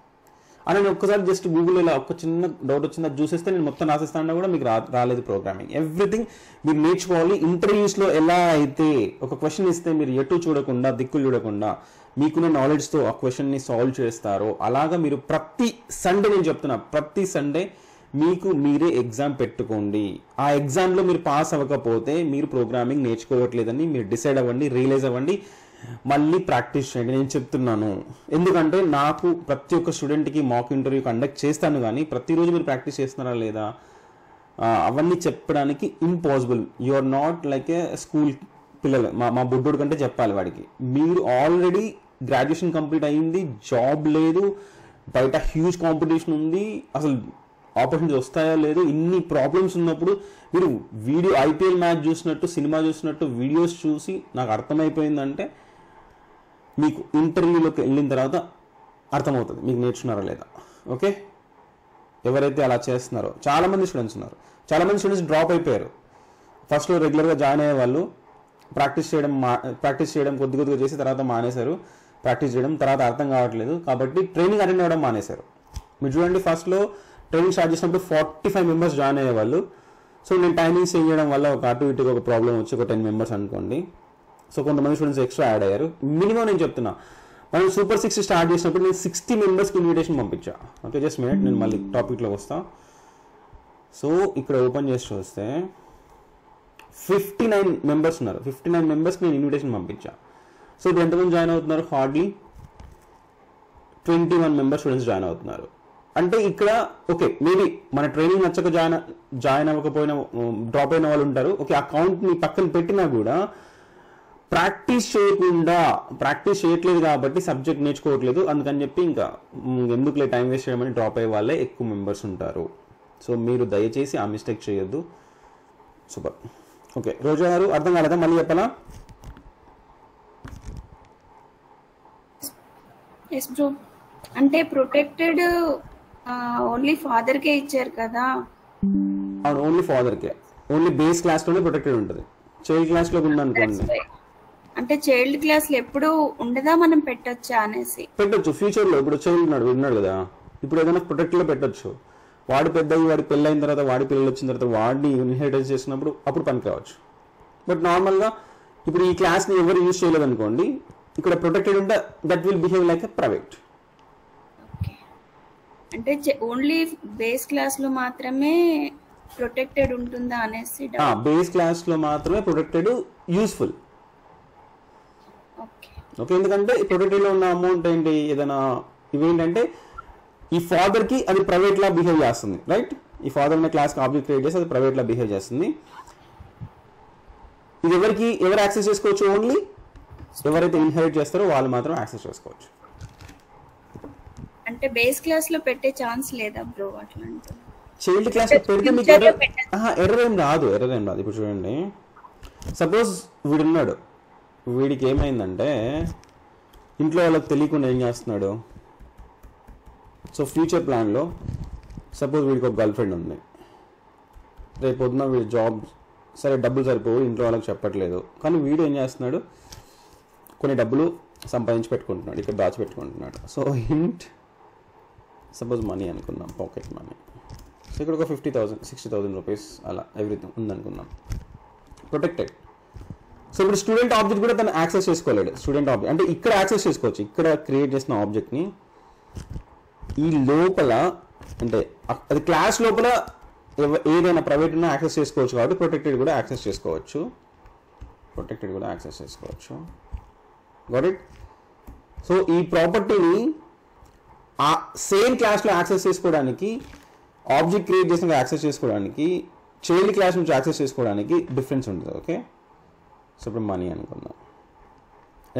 అని నేను ఒక్కసారి జస్ట్ గూగుల్లో ఇలా ఒక చిన్న డౌట్ వచ్చింది, అది చూసేస్తే నేను మొత్తం రాసేస్తా అంటే కూడా మీకు రాలేదు ప్రోగ్రామింగ్. ఎవ్రీథింగ్ మీరు నేర్చుకోవాలి. ఇంటర్వ్యూస్లో ఎలా అయితే ఒక క్వశ్చన్ ఇస్తే మీరు ఎటు చూడకుండా, దిక్కులు చూడకుండా మీకున్న నాలెడ్జ్తో ఆ క్వశ్చన్ని సాల్వ్ చేస్తారో, అలాగా మీరు ప్రతి సండే, నేను చెప్తున్నా ప్రతి సండే మీకు మీరే ఎగ్జామ్ పెట్టుకోండి. ఆ ఎగ్జామ్లో మీరు పాస్ అవ్వకపోతే మీరు ప్రోగ్రామింగ్ నేర్చుకోవట్లేదని మీరు డిసైడ్ అవ్వండి, రియలైజ్ అవ్వండి, మళ్ళీ ప్రాక్టీస్ చేయండి. నేను చెప్తున్నాను ఎందుకంటే నాకు ప్రతి ఒక్క స్టూడెంట్కి మాక్ ఇంటర్వ్యూ కండక్ట్ చేస్తాను, కానీ ప్రతిరోజు మీరు ప్రాక్టీస్ చేస్తున్నారా లేదా అవన్నీ చెప్పడానికి impossible. You are not like a school పిల్లలు, మా బుడ్డోడు కంటే చెప్పాలి వాడికి. మీరు ఆల్రెడీ గ్రాడ్యుయేషన్ కంప్లీట్ అయ్యింది, జాబ్ లేదు, బయట హ్యూజ్ కాంపిటీషన్ ఉంది, అసలు ఆపర్చునిటీస్ వస్తాయో లేదు, ఇన్ని ప్రాబ్లమ్స్ ఉన్నప్పుడు మీరు వీడియో IPL మ్యాచ్ చూసినట్టు, సినిమా చూసినట్టు వీడియోస్ చూసి నాకు అర్థమైపోయిందంటే మీకు ఇంటర్వ్యూలోకి వెళ్ళిన తర్వాత అర్థమవుతుంది మీకు నేర్చుకున్నారా లేదా. ఓకే, ఎవరైతే అలా చేస్తున్నారో చాలామంది స్టూడెంట్స్ ఉన్నారు, చాలామంది స్టూడెంట్స్ డ్రాప్ అయిపోయారు. ఫస్ట్లో రెగ్యులర్గా జాయిన్ అయ్యే వాళ్ళు ప్రాక్టీస్ చేయడం కొద్దిగా చేసి తర్వాత మానేశారు ప్రాక్టీస్ చేయడం, తర్వాత అర్థం కావట్లేదు కాబట్టి ట్రైనింగ్ అటెండ్ అవ్వడం మానేశారు. మీరు చూడండి, ఫస్ట్లో ట్రైనింగ్ స్టార్ట్ చేసినప్పుడు 45 members జాయిన్ అయ్యేవాళ్ళు. సో నేను టైమింగ్స్ చేంజ్ చేయడం వల్ల ఒక అటు ఇటుగా ఒక ప్రాబ్లం వచ్చి ఒక 10 members అనుకోండి. సో కొంతమంది స్టూడెంట్స్ ఎక్స్ట్రా యాడ్ అయ్యారు. మినిమం నేను చెప్తున్నా, మనం సూపర్ 60 స్టార్ట్ చేసినప్పుడు నేను 60 members ఇన్విటేషన్ పంపించా. ఓకే, జస్ట్ మినిట్, నేను మళ్ళీ టాపిక్లోకి వస్తా. సో ఇక్కడ ఓపెన్ చేసి చూస్తే 59 members ఉన్నారు. 59 members నేను ఇన్విటేషన్ పంపించా. సో ఇప్పుడు ఎంతమంది జాయిన్ అవుతున్నారు? హార్డ్లీ 21 members స్టూడెంట్స్ జాయిన్ అవుతున్నారు. అంటే ఇక్కడ ఓకే, మేబీ మన ట్రైనింగ్ నచ్చక జాయిన్ అవ్వకపోయినా డ్రాప్ అయిన వాళ్ళు ఉంటారు. ఓకే, అకౌంట్ని పక్కన పెట్టినా కూడా ప్రాక్టీస్ చేయట్లేదు కాబట్టి సబ్జెక్ట్ నేర్చుకోవట్లేదు, అందుకని చెప్పి ఇంకా ఎందుకులే టైం వేస్ట్ చేయమని డ్రాప్ అయ్యే వాళ్ళే ఎక్కువ మెంబర్స్ ఉంటారు. సో మీరు దయచేసి ఆ మిస్టేక్ చేయొద్దు. సూపర్. ఓకే, రోజా గారు అర్థం కాలేదా? మళ్ళీ చెప్పాలా? ఎస్ బ్రో, అంటే ప్రొటెక్టెడ్ ఓన్లీ ఫాదర్ కే ఇచ్చారు కదా? అవును, ఓన్లీ ఫాదర్ కే, ఓన్లీ బేస్ క్లాస్ లోనే ప్రొటెక్టెడ్ ఉంటుంది. చైల్డ్ క్లాస్ లో ఉందనుకోండి, అంటే చైల్డ్ క్లాస్ లో ఎప్పుడు ఉండదా, మనం పెట్టొచ్చా అనేసి? పెట్టొచ్చు ఫ్యూచర్ లో. ఇప్పుడు చైల్డ్ ఉన్నాడు కదా, ఇప్పుడు ఏదైనా ప్రొటెక్ట్ లో పెట్టొచ్చు. వాడు పెద్దవి, వాడి పెళ్ళి అయిన తర్వాత, వాడి పిల్లలు వచ్చిన తర్వాత వాడిని ఇన్హెరిటెన్స్ చేసినప్పుడు అప్పుడు పనికి కావచ్చు. బట్ నార్మల్గా ఇప్పుడు ఈ క్లాస్ని ఎవరు యూజ్ చేయలేదు అనుకోండి, ఇక్కడ ప్రొటెక్టెడ్ ఉంటే that will behave like a private. అంటే ఓన్లీ బేస్ క్లాస్ లో మాత్రమే ప్రొటెక్టెడ్ ఉంటుందా అనేసి? బేస్ క్లాస్ లో మాత్రమే ప్రొటెక్టెడ్ యూస్ఫుల్. ఓకే, ఎందుకంటే ప్రొటెక్టెడ్ లో ఉన్న అమౌంట్ ఏంటి, ఏదైనా ఇవేంటంటే ఈ ఫాదర్ కి అది ప్రైవేట్ లా బిహేవ్ చేస్తుంది, రైట్? ఈ ఫాదర్ ఉన్న క్లాస్ కి ఆబ్జెక్ట్ క్రియేట్ చేసి అది ప్రైవేట్ లా బిహేవ్ చేస్తుంది. ఇది ఎవరు యాక్సెస్ చేసుకోవచ్చు? ఓన్లీ ఎవరైతే ఇన్హెరిట్ చేస్తారో వాళ్ళు మాత్రం యాక్సెస్ చేసుకోవచ్చు. అంటే బేస్ క్లాస్ లో పెట్టే ఛాన్స్ లేదా బ్రో? అట్లా చైల్డ్ క్లాస్ లో పెడితే మీకు ఎర్రర్ ఏం రాదు. ఇప్పుడు చూడండి, సపోజ్ వీడున్నాడు, వీడికి ఏమైందంటే ఇంట్లో వాళ్ళకి తెలియకుండా ఏం చేస్తున్నాడు. సో ఫ్యూచర్ ప్లాన్లో సపోజ్ వీడికి ఒక గర్ల్ ఫ్రెండ్ ఉంది, రేపు పొద్దున వీడి జాబ్ సరే డబ్బులు సరిపోవు, ఇంట్లో వాళ్ళకి చెప్పట్లేదు, కానీ వీడు ఏం చేస్తున్నాడు, కొన్ని డబ్బులు సంపాదించి పెట్టుకుంటున్నాడు, ఇక్కడ దాచిపెట్టుకుంటున్నాడు. సో హింట్, సపోజ్ మనీ అనుకుందాం, పాకెట్ మనీ. సో ఇక్కడ ఒక 50,000 60,000 రూపీస్ అలా ఎవ్రీథింగ్ ఉందనుకుందాం, ప్రొటెక్టెడ్. సో ఇప్పుడు స్టూడెంట్ ఆబ్జెక్ట్ కూడా తను యాక్సెస్ చేసుకోలేడు. స్టూడెంట్ ఆబ్జెక్ట్ అంటే ఇక్కడ యాక్సెస్ చేసుకోవచ్చు, ఇక్కడ క్రియేట్ చేసిన ఆబ్జెక్ట్ని ఈ లోపల అంటే అది క్లాస్ లోపల ఏదైనా ప్రైవేట్ ఉన్నా యాక్సెస్ చేసుకోవచ్చు కాబట్టి ప్రొటెక్టెడ్ కూడా యాక్సెస్ చేసుకోవచ్చు. Got it. సో ఈ ప్రాపర్టీని ఆ సేమ్ క్లాస్లో యాక్సెస్ చేసుకోవడానికి, ఆబ్జెక్ట్ క్రియేట్ చేసిన యాక్సెస్ చేసుకోవడానికి, చైల్డ్ క్లాస్ నుంచి యాక్సెస్ చేసుకోవడానికి డిఫరెన్స్ ఉంటుంది. ఓకే, సో ఇప్పుడు మనీ అనుకుందాం.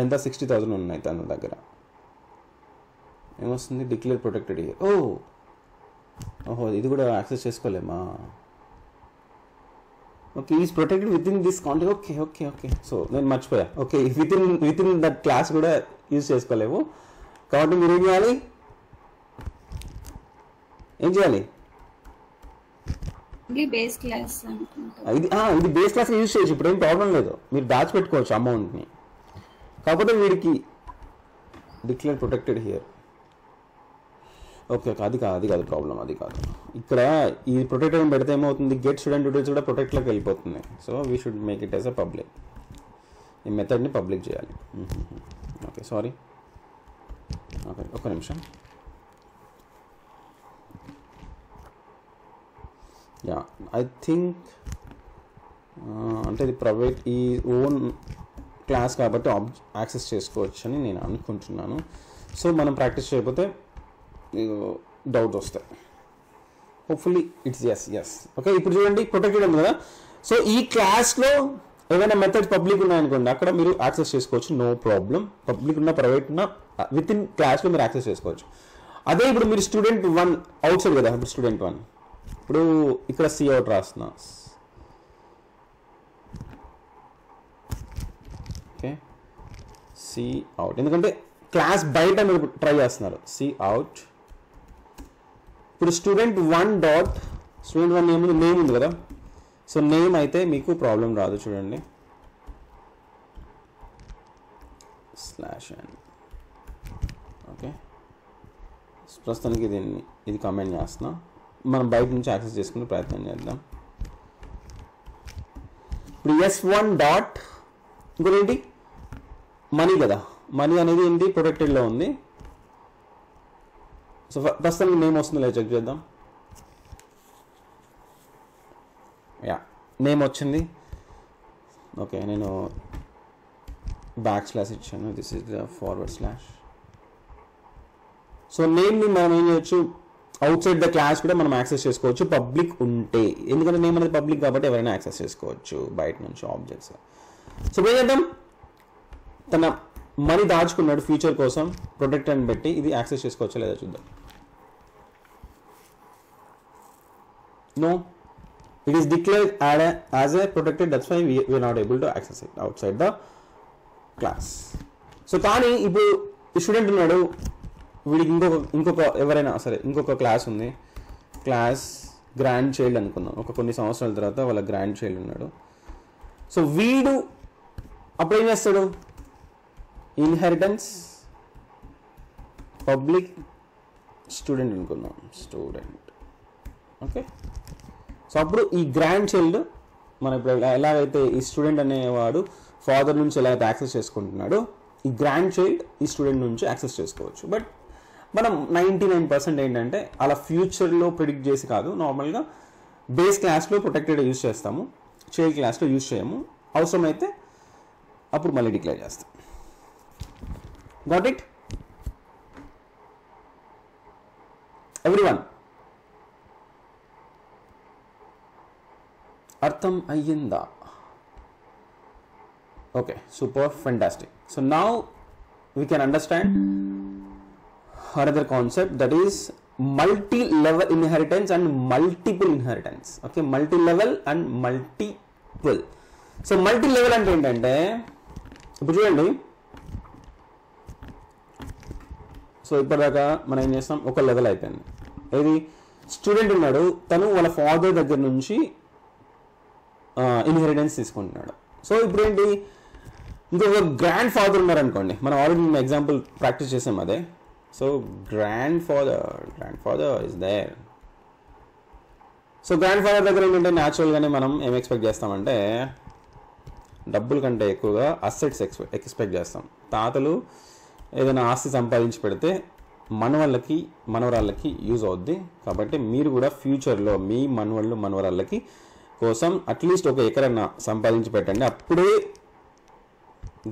ఎంత 60,000 ఉన్నాయి తన దగ్గర. ఏమొస్తుంది? Declare protected year. ఓహో ఇది కూడా యాక్సెస్ చేసుకోలేమా? Okay, is protected within this context. Okay. So నేను మర్చిపోయా. Okay, within that class కూడా యూజ్ చేసుకోలేము కాబట్టి మీరు ఏం చేయాలి? బేస్ క్లాస్ ఇది బేస్ క్లాస్ యూజ్ చేయొచ్చు. ఇప్పుడు ఏం ప్రాబ్లం లేదు, మీరు దాచిపెట్టుకోవచ్చు అమౌంట్ని. కాకపోతే వీడికి డిక్లేర్ ప్రొటెక్టెడ్ హియర్. ఓకే, అది కాదు ప్రాబ్లం. అది కాదు. ఇక్కడ ఈ ప్రొటెక్టెడ్ అని పెడితే ఏమవుతుంది? గెట్ స్టూడెంట్ డీటెయిల్స్ కూడా ప్రొటెక్ట్లోకి వెళ్ళిపోతుంది. So we should make it as a public. ఈ మెథడ్ని పబ్లిక్ చేయాలి. Okay, sorry. ఓకే, ఒక్క నిమిషం. యా, ఐ థింక్ అంటే ఇది ప్రైవేట్ ఈ ఓన్ క్లాస్ కాబట్టి యాక్సెస్ చేసుకోవచ్చు అని నేను అనుకుంటున్నాను. సో మనం ప్రాక్టీస్ చేయకపోతే డౌట్ వస్తాయి. Hopefully it's yes. ఓకే, ఇప్పుడు చూడండి ప్రొటెక్టెడ్ ఉంది కదా. సో ఈ క్లాస్లో ఏదైనా మెథడ్స్ పబ్లిక్ ఉన్నాయనుకోండి, అక్కడ మీరు యాక్సెస్ చేసుకోవచ్చు, నో ప్రాబ్లం. పబ్లిక్ ఉన్న ప్రైవేట్ ఉన్న విత్ ఇన్ క్లాస్లో మీరు యాక్సెస్ చేసుకోవచ్చు. అదే ఇప్పుడు మీరు స్టూడెంట్ 1 అవుట్ సైడ్ కదా. ఇప్పుడు స్టూడెంట్ 1 ఇప్పుడు ఇక్కడ సి అవుట్ రాస్తున్నా. ఓకే, సి అవుట్, ఎందుకంటే క్లాస్ బయట మీరు ట్రై చేస్తున్నారు. C out. ఇప్పుడు స్టూడెంట్ 1 నేమ్ ఉంది కదా. సో నేమ్ అయితే మీకు ప్రాబ్లం రాదు. చూడండి /n. ఓకే, ప్రస్తుతానికి ఇది కమెంట్ చేస్తున్నా. మనం బయట నుంచి యాక్సెస్ చేసుకునే ప్రయత్నం చేద్దాం. ఇప్పుడు S1 డాట్ ఇంకోటి మనీ కదా. మనీ అనేది ఏంటి? ప్రొటెక్టెడ్లో ఉంది. సో ప్రస్తుతానికి నేమ్ వస్తుందో లేదా చెక్ చేద్దాం. యా, నేమ్ వచ్చింది. ఓకే, నేను / ఇచ్చాను. This is the /. సో నేమ్ని మనం ఏం చేయొచ్చు? అవుట్ సైడ్ ద క్లాస్ కూడా మనం యాక్సెస్ చేసుకోవచ్చు పబ్లిక్ ఉంటే. ఎందుకంటే నేమ్ అనేది పబ్లిక్ కాబట్టి ఎవరైనా యాక్సెస్ చేసుకోవచ్చు బయట నుంచి ఆబ్జెక్ట్స్. సో ఏం చేద్దాం? తన మనీ దాచుకున్నాడు ఫ్యూచర్ కోసం, ప్రొటెక్ట్ అని పెట్టి ఇది యాక్సెస్ చేసుకోవచ్చా లేదా చూద్దాం. No, it is declared as a protected. That's why we are not able to access it outside the class. So కానీ ఇప్పుడు స్టూడెంట్ ఉన్నాడు, వీడికి ఇంకొక ఎవరైనా సరే ఇంకొక క్లాస్ ఉంది. క్లాస్ గ్రాండ్ చైల్డ్ అనుకుందాం. కొన్ని సంవత్సరాల తర్వాత వాళ్ళ గ్రాండ్ చైల్డ్ ఉన్నాడు. సో వీడు అప్పుడు ఏం చేస్తాడు? ఇన్హెరిటెన్స్ పబ్లిక్ స్టూడెంట్ అనుకుందాం. స్టూడెంట్. ఓకే, సో అప్పుడు ఈ గ్రాండ్ చైల్డ్ మనం ఇప్పుడు ఎలాగైతే ఈ స్టూడెంట్ అనేవాడు ఫాదర్ నుంచి ఎలాగైతే యాక్సెస్ చేసుకుంటున్నాడో, ఈ గ్రాండ్ చైల్డ్ ఈ స్టూడెంట్ నుంచి యాక్సెస్ చేసుకోవచ్చు. బట్ మనం 99% ఏంటంటే అలా ఫ్యూచర్లో ప్రిడిక్ట్ చేసి కాదు, నార్మల్గా బేస్ క్లాస్లో ప్రొటెక్టెడ్ యూజ్ చేస్తాము, చైల్డ్ క్లాస్లో యూజ్ చేయము. అవసరమైతే అప్పుడు మళ్ళీ డిక్లేర్ చేస్తాం. Got it everyone? అర్థం అయ్యిందా? Okay, super, fantastic. So now we can understand another concept, that is multi-level inheritance and multiple inheritance. Okay, multi-level and multiple. So multi-level అంటే ఏంటంటే ఇప్పుడు చూడండి. సో ఇప్పటిదాకా మనం ఏం చేస్తాం? ఒక లెవెల్ అయిపోయింది. ఏది? స్టూడెంట్ ఉన్నాడు, తను వాళ్ళ ఫాదర్ దగ్గర నుంచి ఇన్హెరిటెన్స్ తీసుకుంటున్నాడు. సో ఇప్పుడు ఏంటి? ఇంకొక గ్రాండ్ ఫాదర్ ఉన్నారనుకోండి. మనం ఆల్రెడీ మేము ఎగ్జాంపుల్ ప్రాక్టీస్ చేసాం అదే. So grand father is there. So grand father దగ్గర ఏంటంటే న్యాచురల్గానే మనం ఏం ఎక్స్పెక్ట్ చేస్తామంటే డబ్బుల కంటే ఎక్కువగా అసెట్స్ ఎక్స్పెక్ట్ చేస్తాం. తాతలు ఏదైనా ఆస్తి సంపాదించి పెడితే మనవాళ్ళకి మనవరాళ్ళకి యూజ్ అవుద్ది. కాబట్టి మీరు కూడా ఫ్యూచర్లో మీ మనవాళ్ళు మనవరాళ్ళకి కోసం అట్లీస్ట్ ఒక ఎకరన్నా సంపాదించి పెట్టండి. అప్పుడే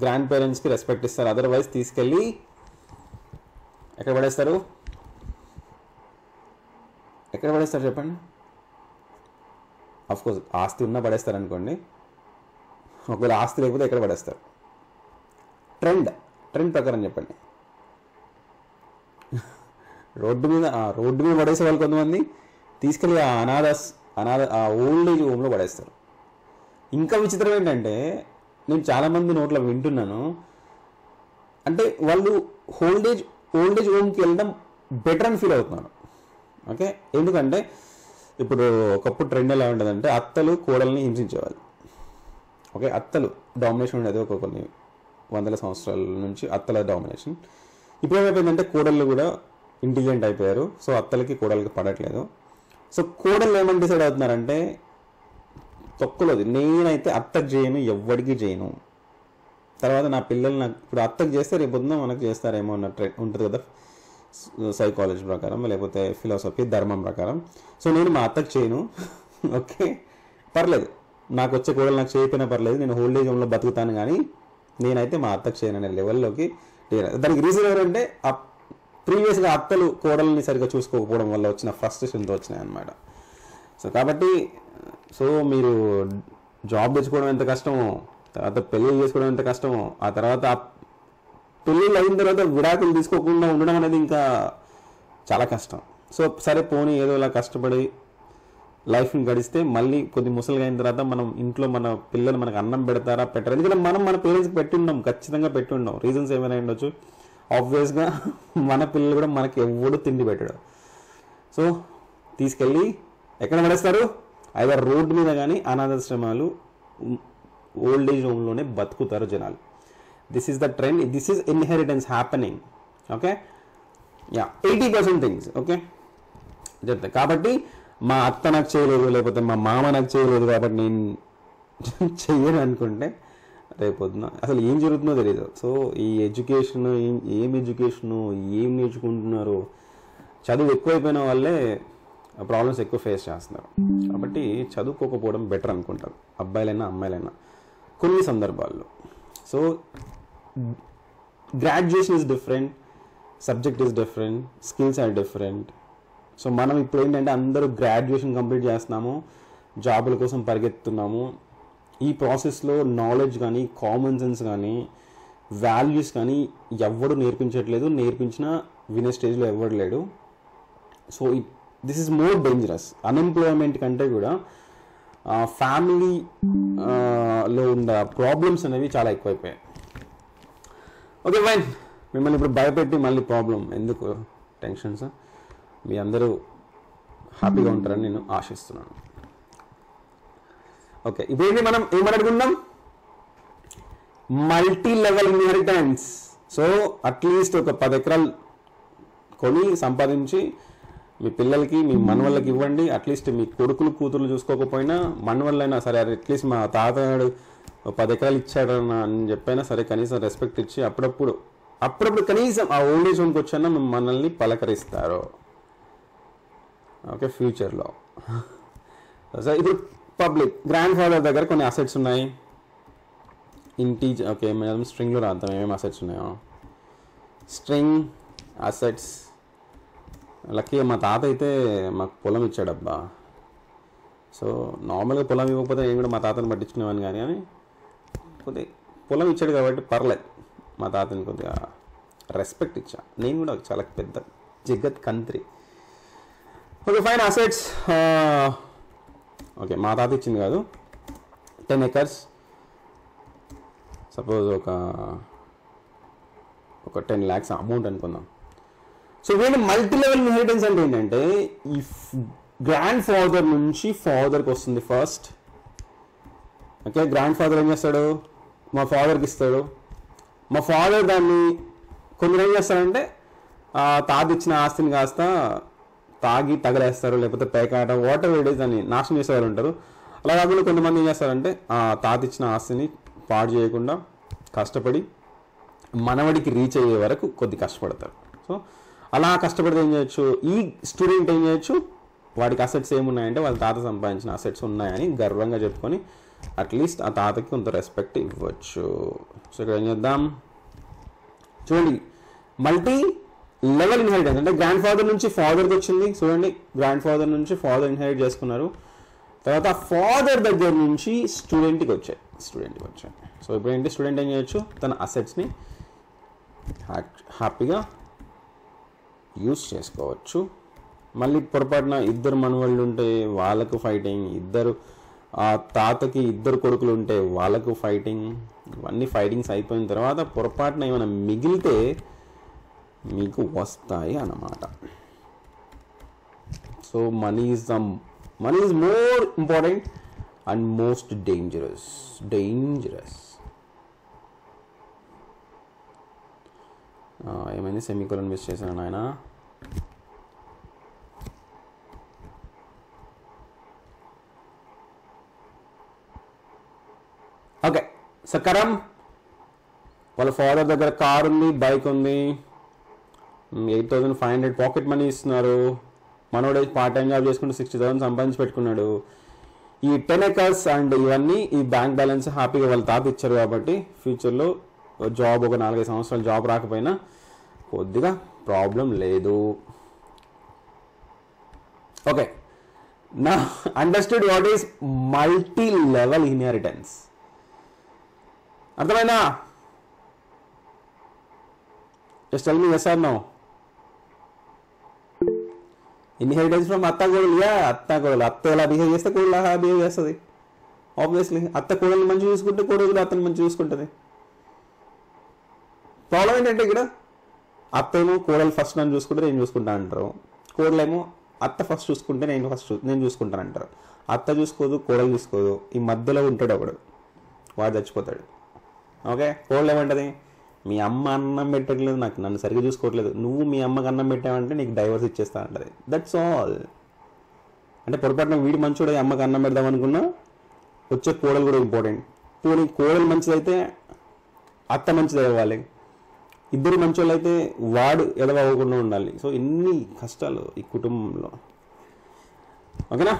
గ్రాండ్ పేరెంట్స్కి రెస్పెక్ట్ ఇస్తారు. అదర్వైజ్ తీసుకెళ్ళి ఎక్కడ పడేస్తారు చెప్పండి. కోర్స్ ఆస్తి ఉన్నా పడేస్తారు అనుకోండి, ఒకవేళ ఆస్తి లేకపోతే ఎక్కడ పడేస్తారు? ట్రెండ్ ప్రకారం చెప్పండి. రోడ్డు మీద పడేసే వాళ్ళు కొంతమంది తీసుకెళ్ళి ఆ ఓల్డ్ ఏజ్ హోమ్లో పడేస్తారు. ఇంకా విచిత్రం ఏంటంటే నేను చాలామంది నోట్లో వింటున్నాను, అంటే వాళ్ళు ఓల్డ్ ఏజ్ హోమ్కి వెళ్ళడం బెటర్ అని ఫీల్ అవుతున్నారు. ఓకే, ఎందుకంటే ఇప్పుడు ఒకప్పుడు ట్రెండ్ ఎలా ఉండదంటే అత్తలు కోడల్ని హింసించేవాళ్ళు. ఓకే, అత్తలు డామినేషన్ ఉండేది ఒక కొన్ని వందల సంవత్సరాల నుంచి అత్తల డామినేషన్. ఇప్పుడు ఏమైపోయిందంటే కోడళ్ళు కూడా ఇంటెలిజెంట్ అయిపోయారు. సో అత్తలకి కోడలకి పడట్లేదు. సో కోడళ్ళు ఏమని డిసైడ్ అవుతున్నారంటే తొక్కలోది, నేనైతే అత్తకు చేయను, ఎవ్వడికి చేయను, తర్వాత నా పిల్లలు నాకు ఇప్పుడు అత్తకు చేస్తే రేపు పొద్దున మనకు చేస్తారేమో అన్న ట్రెండ్ ఉంటుంది కదా సైకాలజీ ప్రకారం, లేకపోతే ఫిలాసఫీ ధర్మం ప్రకారం. సో నేను మా అత్తకు చేయను. ఓకే, పర్లేదు, నాకు వచ్చే కోడలు నాకు చేయకపోయినా పర్లేదు, నేను ఓల్డ్ ఏజ్ హోమ్లో బతుకుతాను, కానీ నేనైతే మా అత్తకు చేయను అనే లెవెల్లోకి. దానికి రీజన్ ఎవరంటే ప్రీవియస్గా అత్తలు కోడల్ని సరిగ్గా చూసుకోకపోవడం వల్ల వచ్చిన ఫ్రస్ట్రేషన్తో వచ్చినాయి అన్నమాట. సో కాబట్టి మీరు జాబ్ తెచ్చుకోవడం ఎంత కష్టమో, తర్వాత పెళ్ళి చేసుకోవడం ఎంత కష్టమో, ఆ తర్వాత పెళ్ళిళ్ళు అయిన తర్వాత విడాకులు తీసుకోకుండా ఉండడం అనేది ఇంకా చాలా కష్టం. సో సరే పోనీ ఏదోలా కష్టపడి లైఫ్ని గడిస్తే మళ్ళీ కొద్ది ముసలిగా అయిన తర్వాత మనం ఇంట్లో మన పిల్లలు మనకు అన్నం పెడతారా పెట్టరు, ఎందుకంటే మనం మన పేరెంట్స్కి పెట్టుండం, ఖచ్చితంగా పెట్టుండం. రీజన్స్ ఏమైనా ఉండొచ్చు. ఆబ్వియస్గా మన పిల్లలు కూడా మనకి ఎవడు తిండి పెట్టడు. సో తీసుకెళ్ళి ఎక్కడ పడేస్తారు? ఐదర్ రోడ్డు మీద కానీ అనాథాశ్రమాలు, ఓల్డ్ ఏజ్ హోమ్లోనే బతుకుతారు జనాలు. This is the trend, this is inheritance happening. Okay, 80% things. Okay చెప్తా. కాబట్టి మా అత్త నాకు చేయలేదు, లేకపోతే మా మామ నాకు చేయలేదు కాబట్టి నేను చెయ్యను అనుకుంటే రేపొద్దున అసలు ఏం జరుగుతుందో తెలియదు. సో ఈ ఎడ్యుకేషన్, ఏం నేర్చుకుంటున్నారో, చదువు ఎక్కువైపోయిన వాళ్ళే ప్రాబ్లమ్స్ ఎక్కువ ఫేస్ చేస్తున్నారు. కాబట్టి చదువుకోకపోవడం బెటర్ అనుకుంటారు అబ్బాయిలైనా అమ్మాయిలైనా కొన్ని సందర్భాల్లో. So graduation is different, subject is different, skills are different. So మనం ఇప్పుడు ఏంటంటే అందరూ గ్రాడ్యుయేషన్ కంప్లీట్ చేస్తున్నాము, జాబుల కోసం పరిగెత్తున్నాము. ఈ ప్రాసెస్లో నాలెడ్జ్ కానీ, కామన్ సెన్స్ కానీ, వాల్యూస్ కానీ ఎవడు నేర్పించట్లేదు. నేర్పించినా వినే స్టేజ్లో ఎవడు లేడు. So this is more dangerous. Unemployment కంటే కూడా ఫ్యామిలీలో ఉన్న ప్రాబ్లమ్స్ అనేవి చాలా ఎక్కువైపోయాయి. ఓకే ఫైన్, మిమ్మల్ని ఇప్పుడు భయపెట్టి మళ్ళీ ప్రాబ్లం ఎందుకు, టెన్షన్స్. మీ అందరూ హ్యాపీగా ఉంటారని నేను ఆశిస్తున్నాను. ఓకే, ఇప్పుడు మనం ఏం మాట్లాడుకుందాం? Multi level inheritance. So at least ఒక 10 ఎకరాలు కొని సంపాదించి మీ పిల్లలకి, మీ మనవళ్ళకి ఇవ్వండి. అట్లీస్ట్ మీ కొడుకులు కూతురు చూసుకోకపోయినా మనవళ్ళైనా సరే, అట్లీస్ట్ మా తాతగాడు 10 ఎకరాలు ఇచ్చాడన్న అని చెప్పైనా సరే కనీసం రెస్పెక్ట్ ఇచ్చి అప్పుడప్పుడు కనీసం ఆ ఓల్డ్ ఏజ్ హోమ్కి వచ్చానా మనల్ని పలకరిస్తారు. ఓకే, ఫ్యూచర్లో. సో ఇప్పుడు పబ్లిక్ గ్రాండ్ ఫాదర్ దగ్గర కొన్ని అసెట్స్ ఉన్నాయి. ఓకే, మనం స్ట్రింగ్లో రాద్దాం ఏమేమి అసెట్స్ ఉన్నాయో. String assets. లక్కీ మా తాత అయితే మాకు పొలం ఇచ్చాడబ్బా. సో నార్మల్గా పొలం ఇవ్వకపోతే నేను కూడా మా తాతని పట్టించుకునేవాడిని కానీ కొద్దిగా పొలం ఇచ్చాడు కాబట్టి పర్లేదు, మా తాతని కొద్దిగా రెస్పెక్ట్ ఇచ్చా. నేను కూడా చాలా పెద్ద జగత్ కంత్రి. Okay fine, assets. ఓకే, మా తాత ఇచ్చింది కాదు, 10 acres. సపోజ్ ఒక 10 lakhs అమౌంట్ అనుకుందాం. సో వీళ్ళు మల్టీ లెవెల్ ఇన్హెరిటెన్స్ అంటే ఏంటంటే ఈ గ్రాండ్ ఫాదర్ నుంచి ఫాదర్కి వస్తుంది ఫస్ట్. ఓకే, గ్రాండ్ ఫాదర్ ఏం చేస్తాడు? మా ఫాదర్కి ఇస్తాడు. మా ఫాదర్ దాన్ని కొందరు ఏం చేస్తారంటే తాత ఇచ్చిన ఆస్తిని కాస్త తాగి తగలేస్తారు, లేకపోతే పేకాట, వాటర్ వేడేసి దాన్ని నాశనం చేసేవారు ఉంటారు. అలా కాకుండా కొంతమంది ఏం చేస్తారంటే తాత ఇచ్చిన ఆస్తిని పాడు చేయకుండా కష్టపడి మనవడికి రీచ్ అయ్యే వరకు కొద్ది కష్టపడతారు. సో అలా కష్టపడితే ఏం చేయొచ్చు, ఈ స్టూడెంట్ ఏం చేయొచ్చు, వాడికి అసెట్స్ ఏమున్నాయంటే వాళ్ళ తాత సంపాదించిన అసెట్స్ ఉన్నాయని గర్వంగా చెప్పుకొని అట్లీస్ట్ ఆ తాతకి కొంత రెస్పెక్ట్ ఇవ్వచ్చు. సో ఇక్కడ ఏం చేద్దాం చూడండి, మల్టీ లెవెల్ ఇన్హెరిటెన్స్ అంటే గ్రాండ్ ఫాదర్ నుంచి ఫాదర్కి వచ్చింది. చూడండి, గ్రాండ్ ఫాదర్ నుంచి ఫాదర్ ఇన్హెరిట్ చేసుకున్నారు, తర్వాత ఫాదర్ దగ్గర నుంచి స్టూడెంట్కి వచ్చాయి. సో ఇప్పుడు ఏంటి, స్టూడెంట్ ఏం చేయొచ్చు, తన అసెట్స్ని హ్యాపీగా యూస్ చేసుకోవచ్చు. మళ్ళీ పొరపాటున ఇద్దరు మనవాళ్ళు ఉంటే వాళ్ళకు ఫైటింగ్, ఇద్దరు ఆ తాతకి ఇద్దరు కొడుకులు ఉంటే వాళ్ళకు ఫైటింగ్, ఇవన్నీ ఫైటింగ్స్ అయిపోయిన తర్వాత పొరపాటున ఏమైనా మిగిలితే మీకు వస్తాయి అన్నమాట. So money is more important and most dangerous. ఏమైంది, సెమీకోలన్ మిస్ చేశాను ఆయన. ఓకే, సకరం వాళ్ళ ఫాదర్ దగ్గర కార్ ఉంది, బైక్ ఉంది, 8,500 పాకెట్ మనీ ఇస్తున్నారు. మనోడే పార్ట్ టైం జాబ్ చేసుకుంటూ 60,000 సంపాదించి పెట్టుకున్నాడు. ఈ 10 acres అండ్ ఇవన్నీ ఈ బ్యాంక్ బ్యాలెన్స్ హ్యాపీగా వాళ్ళ తాత ఇచ్చారు కాబట్టి ఫ్యూచర్లో జాబ్ ఒక 4-5 సంవత్సరాలు జాబ్ రాకపోయినా కొద్దిగా ప్రాబ్లం లేదు. ఓకే, నా understood what is multi level inheritance. అర్థమైనా? Just tell me yes or no. Inheritance from అత్త కోడలు. అత్త ఎలా బిహేవ్ చేస్తే కోడలు అలా బిహేవ్ చేస్తుంది. ఆబ్వియస్లీ అత్త కోడల్ని మంచిగా చూసుకుంటే కోడలు అత్తని మంచిగా చూసుకుంటుంది. ప్రాబ్లం ఏంటంటే ఇక్కడ అత్త ఏమో కోడలు ఫస్ట్ నన్ను చూసుకుంటే నేను చూసుకుంటా అంటారు, కోడలేమో అత్త ఫస్ట్ చూసుకుంటే నేను చూసుకుంటాను అంటారు. అత్త చూసుకోదు, కోడలు చూసుకోదు, ఈ మధ్యలో ఉంటాడు ఒకడు, వాడు చచ్చిపోతాడు. ఓకే, కోడలు ఏమంటది, మీ అమ్మ అన్నం పెట్టట్లేదు, నన్ను సరిగ్గా చూసుకోవట్లేదు, నువ్వు మీ అమ్మకి అన్నం పెట్టావంటే నీకు డైవర్స్ ఇచ్చేస్తా అంటది. That's all. అంటే పొరపాటున వీడి మంచోడు అమ్మకి అన్నం పెడదాం అనుకున్నా వచ్చే కోడలు కూడా ఇంపార్టెంట్. కోడలు మంచిదైతే అత్త మంచిది అవ్వాలి, ఇద్దరు మంచోళ్ళు అయితే వాడు ఎదవకుండా ఉండాలి. సో ఎన్ని కష్టాలు ఈ కుటుంబంలో. ఓకేనా,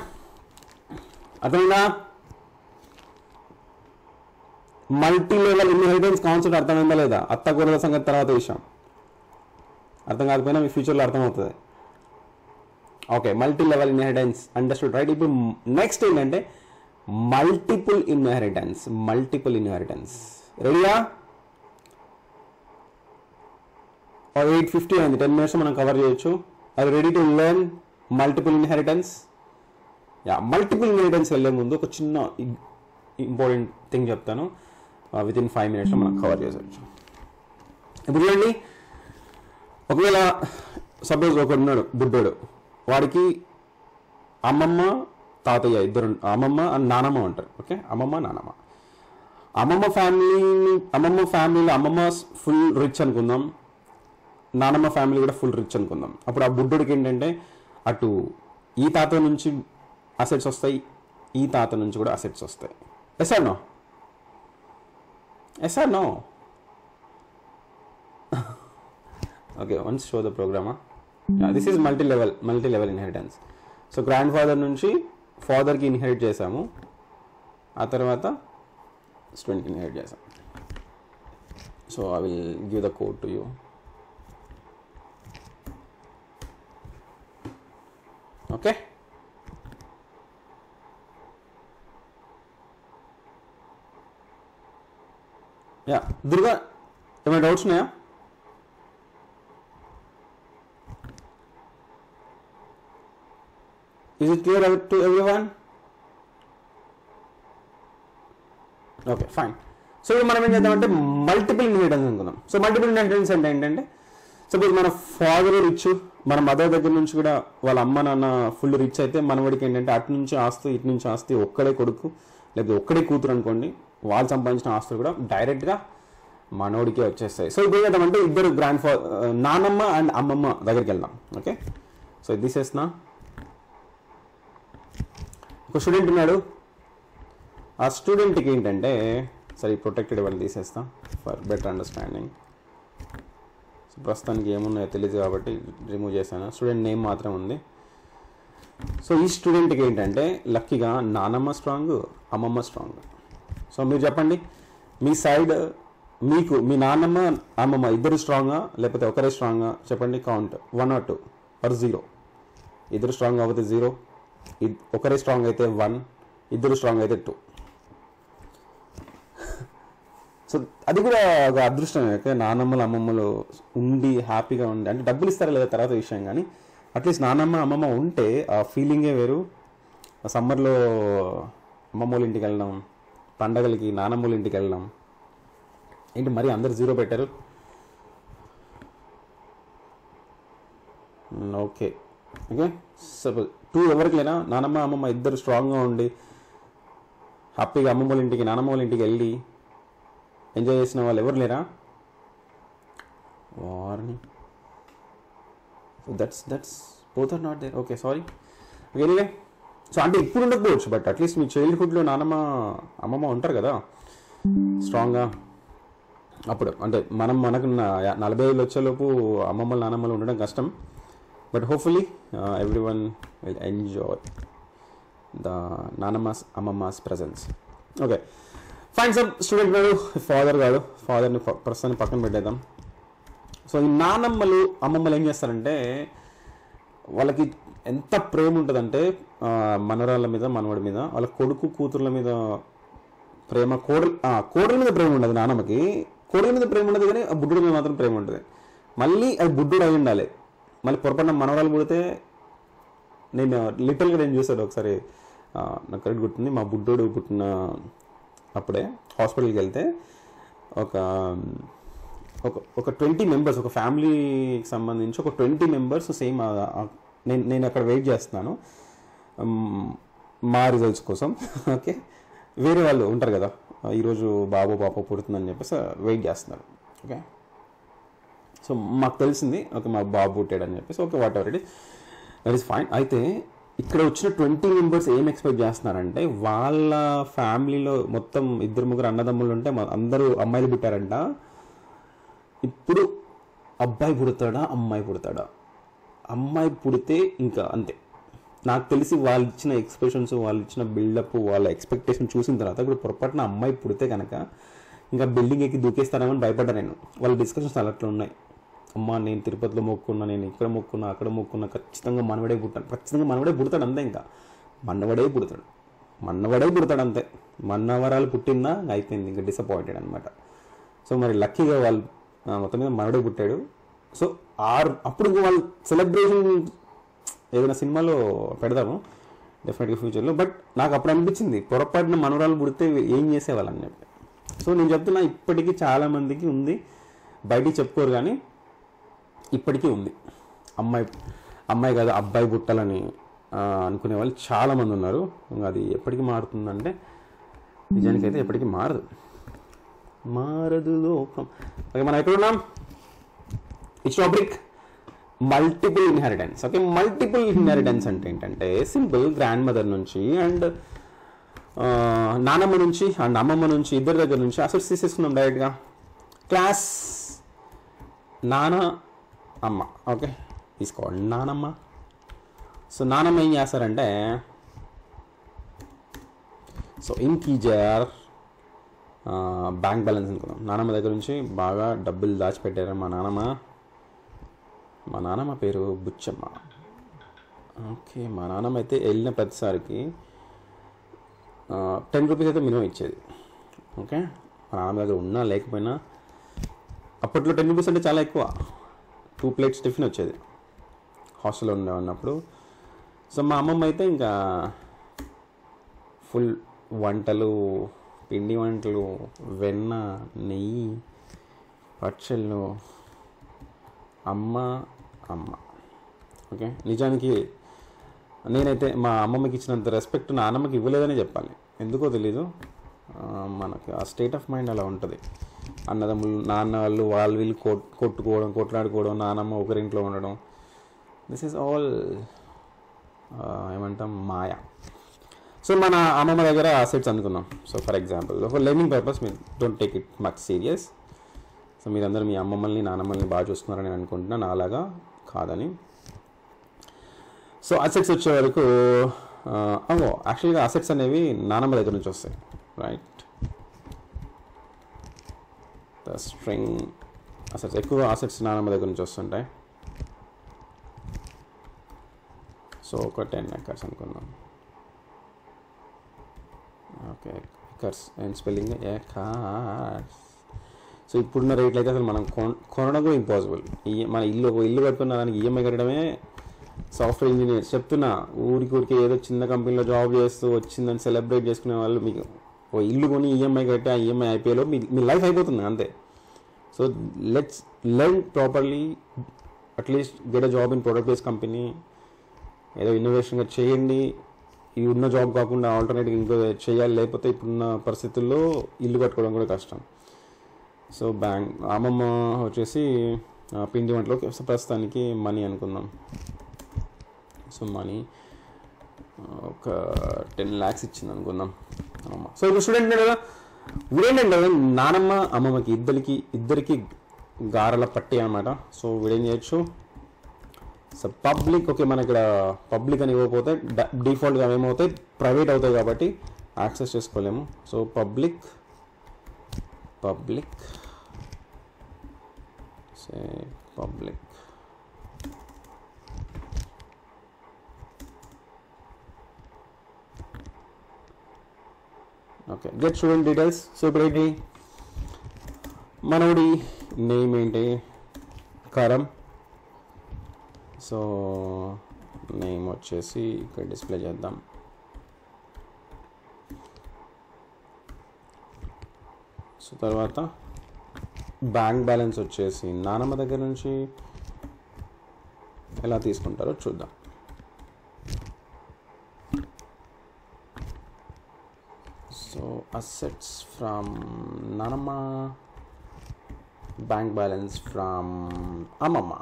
అర్థమైందా? మల్టీ లెవెల్ ఇన్హెరిటెన్స్ కాన్సెప్ట్ అర్థమైందా లేదా? అత్త కోడల సంగతి తర్వాత విషయం, అర్థం కాకపోయినా మీ ఫ్యూచర్లో అర్థమవుతుంది. Okay, multi level inheritance understood right. ఇప్పుడు నెక్స్ట్ ఏంటంటే మల్టిపుల్ ఇన్హెరిటెన్స్. రెడీయా? 8:50 అయింది, 10 minutes మనం కవర్ చేయొచ్చు. అది ready to learn multiple inheritance? Multiple inheritance వెళ్ళే ముందు ఒక చిన్న ఇంపార్టెంట్ థింగ్ చెప్తాను, వితిన్ 5 minutes మనం కవర్ చేసేయచ్చు. ఇప్పుడు చూడండి, ఒకవేళ సపోజ్ ఒకడు ఉన్నాడు బుడ్డోడు, వాడికి అమ్మమ్మ తాతయ్య ఇద్దరు, అమ్మమ్మ అండ్ నానమ్మ ఉంటారు. ఓకే, అమ్మమ్మ నానమ్మ. అమ్మమ్మ ఫ్యామిలీలో అమ్మమ్మ ఫుల్ రిచ్ అనుకుందాం, నానమ్మ ఫ్యామిలీ కూడా ఫుల్ రిచ్ అనుకుందాం. అప్పుడు ఆ బుడ్డోడికి ఏంటంటే అటు ఈ తాత నుంచి అసెట్స్ వస్తాయి, ఈ తాత నుంచి కూడా అసెట్స్ వస్తాయి. Yes or no? Okay, once show the ప్రోగ్రామా. This is multi level inheritance. So grand father నుంచి ఫాదర్కి ఇన్హెరిట్ చేసాము, ఆ తర్వాత స్టూడెంట్కి ఇన్హెరిట్ చేసాం. So I will give the code to you. Okay, Durga ఏమైనా డౌట్స్ ఉన్నాయా? Is it clear to everyone? Okay, fine. So మనం ఏం చేద్దామంటే మల్టిపుల్ ఇన్హెరిటెన్స్ అనుకుందాం. సో మల్టిపుల్ ఇన్హెరిటెన్స్ అంటే ఏంటంటే, సపోజ్ మన ఫాదర్ రిచ్, మన మదర్ దగ్గర నుంచి కూడా వాళ్ళ అమ్మ నాన్న ఫుల్ రిచ్ అయితే మనవాడికి ఏంటంటే అటు నుంచి ఆస్తి ఇటు నుంచి ఆస్తి, ఒక్కడే కొడుకు లేదా ఒక్కడే కూతురు అనుకోండి, వాళ్ళు సంపాదించిన ఆస్తులు కూడా డైరెక్ట్గా మనోడికే వచ్చేస్తాయి. సో ఇప్పుడు ఏం చేద్దామంటే ఇద్దరు నానమ్మ అండ్ అమ్మమ్మ దగ్గరికి వెళ్దాం. ఓకే, సో దిస్ ఇస్ నా ఒక స్టూడెంట్ ఉన్నాడు. ఆ స్టూడెంట్కి ఏంటంటే, సరే ప్రొటెక్టెడ్ వాళ్ళు తీసేస్తాం ఫర్ బెటర్ అండర్స్టాండింగ్. ప్రస్తుతానికి ఏమున్నాయో తెలియదు కాబట్టి రిమూవ్ చేశాను. స్టూడెంట్ నేమ్ మాత్రం ఉంది. సో ఈ స్టూడెంట్కి ఏంటంటే లక్కీగా నానమ్మ స్ట్రాంగ్, అమ్మమ్మ స్ట్రాంగ్. సో మీరు చెప్పండి, మీ సైడ్ మీకు మీ నాన్నమ్మ అమ్మమ్మ ఇద్దరు స్ట్రాంగా లేకపోతే ఒకరే స్ట్రాంగా చెప్పండి. Count 1 or 2 or 0. ఇద్దరు స్ట్రాంగ్ అయితే 0, ఒకరే స్ట్రాంగ్ అయితే 1, ఇద్దరు స్ట్రాంగ్ అయితే 2. సో అది కూడా ఒక అదృష్టమే. నాన్నమ్మలు అమ్మమ్మలు ఉండి హ్యాపీగా ఉండి, అంటే డబ్బులు ఇస్తారా లేదా తర్వాత విషయం, కానీ అట్లీస్ట్ నాన్నమ్మ అమ్మమ్మ ఉంటే ఆ ఫీలింగే వేరు. సమ్మర్లో అమ్మమ్మ వాళ్ళ ఇంటికి వెళ్ళడం, పండగలకి నానమ్మ వాళ్ళ ఇంటికి వెళ్ళడం. ఏంటి మరి అందరు 0 పెట్టారు? Okay okay. సో 2 ఎవరికి లేనా? నానమ్మ అమ్మమ్మ ఇద్దరు స్ట్రాంగ్గా ఉండి హ్యాపీగా అమ్మమ్మ వాళ్ళ ఇంటికి నానమ్మ వాళ్ళ ఇంటికి వెళ్ళి ఎంజాయ్ చేసిన వాళ్ళు ఎవరు లేరా? Warning. So that's both are not there. Okay sorry. Anyway, so అంటే ఇప్పుడు ఉండకపోవచ్చు, బట్ అట్లీస్ట్ మీ చైల్డ్హుడ్లో నానమ్మ అమ్మమ్మ ఉంటారు కదా స్ట్రాంగ్గా. అప్పుడు అంటే మనకు 40 వచ్చేలోపు అమ్మమ్మలు నానమ్మలు ఉండడం కష్టం. But hopefully everyone will enjoy the నానమ్మస్ అమ్మమ్మస్ presence. Okay fine sir. Student గారు ఫాదర్ కాదు, ఫాదర్ని ప్రస్తుతాన్ని పక్కన పెట్టేద్దాం. సో ఈ నానమ్మలు అమ్మమ్మలు ఏం చేస్తారంటే వాళ్ళకి ఎంత ప్రేమ ఉంటుందంటే మనవరాళ్ళ మీద మనవడి మీద, వాళ్ళ కొడుకు కూతుర్ల మీద ప్రేమ. కోడల మీద ప్రేమ ఉండదు నానమ్మకి, కోడల మీద ప్రేమ ఉండదు, కానీ ఆ బుడ్డుడి మీద మాత్రం ప్రేమ ఉంటుంది. మళ్ళీ అది బుడ్డుడు అయి ఉండాలి. మళ్ళీ పొరపాటున మనవరాలు పుడితే, నేను లిటిల్గా నేను చూసాను ఒకసారి, నాకు కరెక్ట్ గుర్తుంది, మా బుడ్డోడు పుట్టిన అప్పుడే హాస్పిటల్కి వెళ్తే ఒక 20 మెంబర్స్, ఒక ఫ్యామిలీకి సంబంధించి ఒక 20 మెంబర్స్ సేమ్. నేను అక్కడ వెయిట్ చేస్తున్నాను మా రిజల్ట్స్ కోసం. ఓకే, వేరే వాళ్ళు ఉంటారు కదా, ఈరోజు బాబు పాప పుడుతుందని చెప్పేసి వెయిట్ చేస్తున్నారు. ఓకే, సో మాకు తెలిసింది ఓకే మా బాబు పుట్టాడని చెప్పేసి, okay what ever it is, that is fine. అయితే ఇక్కడ వచ్చిన 20 మెంబర్స్ ఏం ఎక్స్పెక్ట్ చేస్తున్నారంటే, వాళ్ళ ఫ్యామిలీలో మొత్తం 2-3 అన్నదమ్ములు ఉంటే అందరూ అమ్మాయిలు పుట్టారంట. ఇప్పుడు అబ్బాయి పుడతాడా అమ్మాయి పుడతాడా? అమ్మాయి పుడితే ఇంకా అంతే. నాకు తెలిసి వాళ్ళు ఇచ్చిన ఎక్స్ప్రెషన్స్, వాళ్ళు ఇచ్చిన బిల్డప్, వాళ్ళ ఎక్స్పెక్టేషన్ చూసిన తర్వాత ఇప్పుడు పొరపాటున అమ్మాయి పుడితే కనుక ఇంకా బిల్డింగ్ ఎక్కి దూకేస్తారేమని భయపడ్డా నేను. వాళ్ళ డిస్కషన్స్ అట్లా ఉన్నాయి. అమ్మ నేను తిరుపతిలో మొక్కున్నా, నేను ఇక్కడ మొక్కున్నా, అక్కడ మొక్కున్నా, ఖచ్చితంగా మనవడే పుట్టాను, ఖచ్చితంగా మనవడే పుడతాడు అంతే. ఇంకా మన్నవడే పుడతాడు అంతే. మన్నవరాలు పుట్టిందా అయిపోయింది, ఇంకా డిసప్పాయింటెడ్ అనమాట. సో మరి లక్కీగా వాళ్ళు మొత్తం మీద మనవడే పుట్టాడు. సో అప్పుడు వాళ్ళు సెలబ్రేషన్ ఏదైనా సినిమాలో పెడదాము డెఫినెట్గా ఫ్యూచర్లో. బట్ నాకు అప్పుడు అనిపించింది పొరపాటున మనవరాలు పుడితే ఏం చేసేవాళ్ళని చెప్పి. సో నేను చెప్తున్నా, ఇప్పటికీ చాలామందికి ఉంది, బయటికి చెప్పుకోరు కానీ ఇప్పటికీ ఉంది. అమ్మాయి కాదు అబ్బాయి పుట్టాలని అనుకునే వాళ్ళు చాలామంది ఉన్నారు. ఇంకా అది ఎప్పటికీ మారుతుందంటే నిజానికైతే ఎప్పటికీ మారదు లోకం. ఓకే, మనం ఎక్కడున్నాం? It's topic multiple inheritance. Okay, multiple inheritance అంటే ఏంటంటే సింపుల్, గ్రాండ్ మదర్ నుంచి అండ్ నానమ్మ నుంచి అండ్ అమ్మమ్మ నుంచి, ఇద్దరి దగ్గర నుంచి అసెట్స్ తీసేసుకున్నాం డైరెక్ట్గా. క్లాస్ నాన్న అమ్మ. ఓకే, తీసుకోండి నానమ్మ. సో నానమ్మ ఏం చేస్తారంటే, సో ఇంటీజర్ బ్యాంక్ బ్యాలెన్స్ అనుకుందాం. నానమ్మ దగ్గర నుంచి బాగా డబ్బులు దాచిపెట్టారు మా నానమ్మ పేరు బుచ్చమ్మ. ఓకే, మా నానమ్మ అయితే వెళ్ళిన ప్రతిసారికి 10 రూపీస్ అయితే మినిమం ఇచ్చేది. ఓకే, మా నాన్నమ్మ దగ్గర ఉన్నా లేకపోయినా అప్పట్లో 10 రూపీస్ అంటే చాలా ఎక్కువ. 2 plates టిఫిన్ వచ్చేది హాస్టల్లో ఉన్నప్పుడు. సో మా అమ్మమ్మ అయితే ఇంకా ఫుల్ వంటలు, పిండి వంటలు, వెన్న, నెయ్యి, పచ్చళ్ళు, అమ్మ. ఓకే, నిజానికి నేనైతే మా అమ్మమ్మకి ఇచ్చినంత రెస్పెక్ట్ నా అమ్మకి ఇవ్వలేదని చెప్పాలి. ఎందుకో తెలీదు, మనకి ఆ స్టేట్ ఆఫ్ మైండ్ అలా ఉంటుంది. అన్నదమ్ములు, నాన్న వాళ్ళు వీళ్ళు కొట్లాడుకోవడం, నానమ్మ ఒకరింట్లో ఉండడం, దిస్ ఈజ్ ఆల్ ఏమంటాం మాయా. సో మన అమ్మమ్మ దగ్గర అసెట్స్ అనుకున్నాం. సో ఫర్ ఎగ్జాంపుల్ ఒక లెర్నింగ్ పర్పస్, మీరు don't take it much serious. So మీరందరూ మీ అమ్మమ్మల్ని నానమ్మల్ని బాగా చూస్తున్నారని నేను అనుకుంటున్నా, నాలాగా కాదని. సో అసెట్స్ వచ్చే వరకు యాక్చువల్గా అసెట్స్ అనేవి నానమ్మ దగ్గర నుంచి వస్తాయి, రైట్. ద స్ట్రింగ్ అసెట్స్, ఎక్కువ అసెట్స్ నానమ్మ దగ్గర నుంచి వస్తుంటాయి. సో ఒక 10 ఎకర్స్ అనుకుందాం. Okay, acres and spelling acres. So ఇప్పుడున్న రేట్లు అయితే అసలు మనం కొనడం కూడా ఇంపాసిబుల్. మన ఇల్లు కట్టుకున్న దానికి ఈఎంఐ కట్టడమే సాఫ్ట్వేర్ ఇంజనీర్స్ చెప్తున్నా. ఊరికి ఏదో చిన్న కంపెనీలో జాబ్ చేస్తూ వచ్చిందని సెలబ్రేట్ చేసుకునే వాళ్ళు మీకు ఓ ఇల్లు కొని ఈఎంఐ కట్టి ఆ ఈఎంఐ అయిపోయేలో మీ లైఫ్ అయిపోతుంది అంతే. So let's learn properly, at least get a job in product based company. ఏదో ఇన్నోవేషన్గా చేయండి. ఈ ఉన్న జాబ్ కాకుండా ఆల్టర్నేటివ్ ఇంకో చేయాలి, లేకపోతే ఇప్పుడున్న పరిస్థితుల్లో ఇల్లు కట్టుకోవడం కూడా కష్టం. సో అమ్మమ్మ వచ్చేసి పిండి వంటలో ప్రస్తుతానికి మనీ అనుకుందాం. సో మనీ ఒక 10 lakhs ఇచ్చింది అనుకుందాం అమ్మమ్మ. సో ఇప్పుడు స్టూడెంట్ కదా వీడేంటంటే నానమ్మ అమ్మమ్మకి ఇద్దరికి గారెల పట్టి అనమాట. సో వీడేం చేయొచ్చు, సో పబ్లిక్, ఓకే మన ఇక్కడ పబ్లిక్ అని ఇవ్వకపోతే డిఫాల్ట్గా ఏమవుతాయి, ప్రైవేట్ అవుతాయి కాబట్టి యాక్సెస్ చేసుకోలేము. So public say public okay, get student details. So ఇప్పుడు ఏంటి మనోడి నేమ్ ఏంటి, కరం. సో నేమ్ వచ్చేసి ఇక్కడ డిస్ప్లే చేద్దాం. సో తర్వాత బ్యాంక్ బ్యాలెన్స్ వచ్చేసి నానమ్మ దగ్గర నుంచి ఎలా తీసుకుంటారో చూద్దాం. సో అసెట్స్ ఫ్రమ్ నానమ్మ, బ్యాంక్ బ్యాలెన్స్ ఫ్రమ్ అమ్మమ్మ.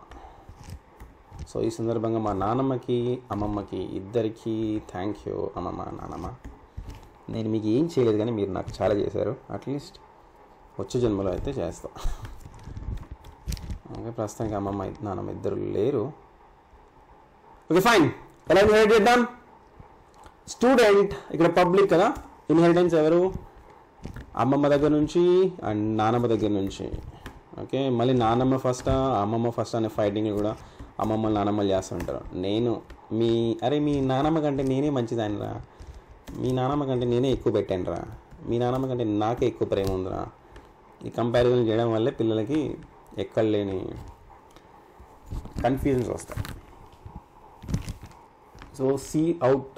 సో ఈ సందర్భంగా మా నానమ్మకి అమ్మమ్మకి ఇద్దరికి థ్యాంక్ యూ అమ్మమ్మ నానమ్మ. నేను మీకు ఏం చేయలేదు కానీ మీరు నాకు చాలా చేశారు. అట్లీస్ట్ వచ్చే జన్మలో అయితే చేస్తా. ఓకే, ప్రస్తుతానికి అమ్మమ్మ నానమ్మ ఇద్దరు లేరు. ఓకే ఫైన్, ఎలా ఇన్హెరిట్ చేద్దాం. స్టూడెంట్ ఇక్కడ పబ్లిక్ కదా, ఇన్హెరిటెన్స్ ఎవరు, అమ్మమ్మ దగ్గర నుంచి అండ్ నానమ్మ దగ్గర నుంచి. ఓకే, మళ్ళీ నానమ్మ ఫస్టా అమ్మమ్మ ఫస్ట్ అనే ఫైటింగ్ కూడా అమ్మమ్మలు నానమ్మలు చేస్తుంటారు. మీ నానమ్మ కంటే నేనే మంచిదానిరా, మీ నానమ్మ కంటే నేనే ఎక్కువ పెట్టానురా, మీ నానమ్మ కంటే నాకే ఎక్కువ ప్రేమ ఉందిరా. ఈ కంపారిజన్ చేయడం వల్లే పిల్లలకి ఎక్కడ లేని కన్ఫ్యూజన్స్ వస్తాయి. So cout,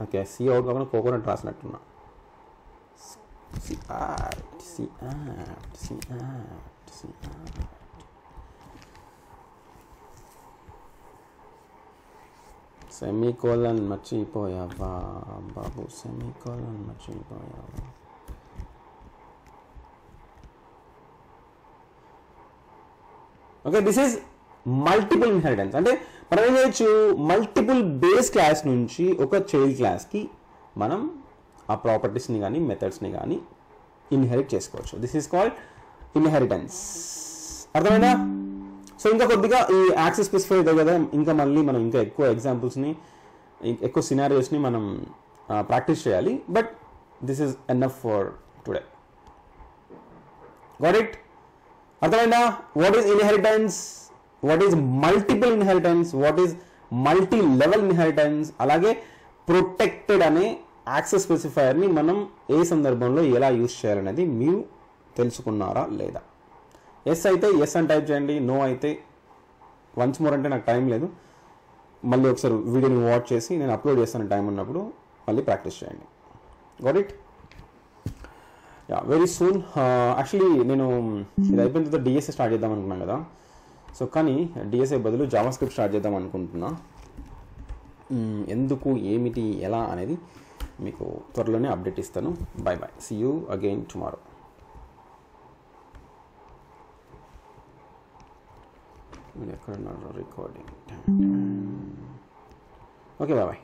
okay cout కాకుండా కోకోనట్ రాసినట్టున్నా. సెమీకోలన్ మర్చిపోయావా బాబు, సెమీకోలన్ మర్చిపోయావా. Okay, this is multiple inheritance. అంటే మనం ఏం చేయొచ్చు, మల్టిపుల్ బేస్ క్లాస్ నుంచి ఒక చైల్డ్ క్లాస్కి మనం ఆ ప్రాపర్టీస్ని కానీ మెథడ్స్ని కానీ ఇన్హెరిట్ చేసుకోవచ్చు. This is called inheritance. అర్థమైందా? సో ఇంకా కొద్దిగా ఈ యాక్సెస్ స్పెసిఫై అవుతుంది కదా, ఇంకా మళ్ళీ మనం ఇంకా ఎక్కువ ఎగ్జాంపుల్స్ని ఎక్కువ సినారియోస్ని మనం ప్రాక్టీస్ చేయాలి. But this is enough for today. Got it? అర్థమైందా? What is inheritance, what is multiple inheritance, what is multi level inheritance, అలాగే ప్రొటెక్టెడ్ అనే యాక్సెస్ స్పెసిఫైయర్ని మనం ఏ సందర్భంలో ఎలా యూజ్ చేయాలనేది మీరు తెలుసుకున్నారా లేదా? ఎస్ అయితే ఎస్ అని టైప్ చేయండి, నో అయితే వన్స్ మోర్ అంటే నాకు టైం లేదు, మళ్ళీ ఒకసారి వీడియోని వాచ్ చేసి నేను అప్లోడ్ చేస్తాను టైం ఉన్నప్పుడు మళ్ళీ ప్రాక్టీస్ చేయండి. Got it? Yeah, very soon. Actually నేను ఇది అయిపోయిన తర్వాత డిఎస్ఏ స్టార్ట్ చేద్దాం అనుకున్నాను కదా. సో కానీ డిఎస్ఏ బదులు జావా స్క్రిప్ట్ స్టార్ట్ చేద్దాం అనుకుంటున్నా. ఎందుకు, ఏమిటి, ఎలా అనేది మీకు త్వరలోనే అప్డేట్ ఇస్తాను. Bye bye, see you again tomorrow. ఎక్కడున్నారు రికార్డింగ్? Okay, bye bye.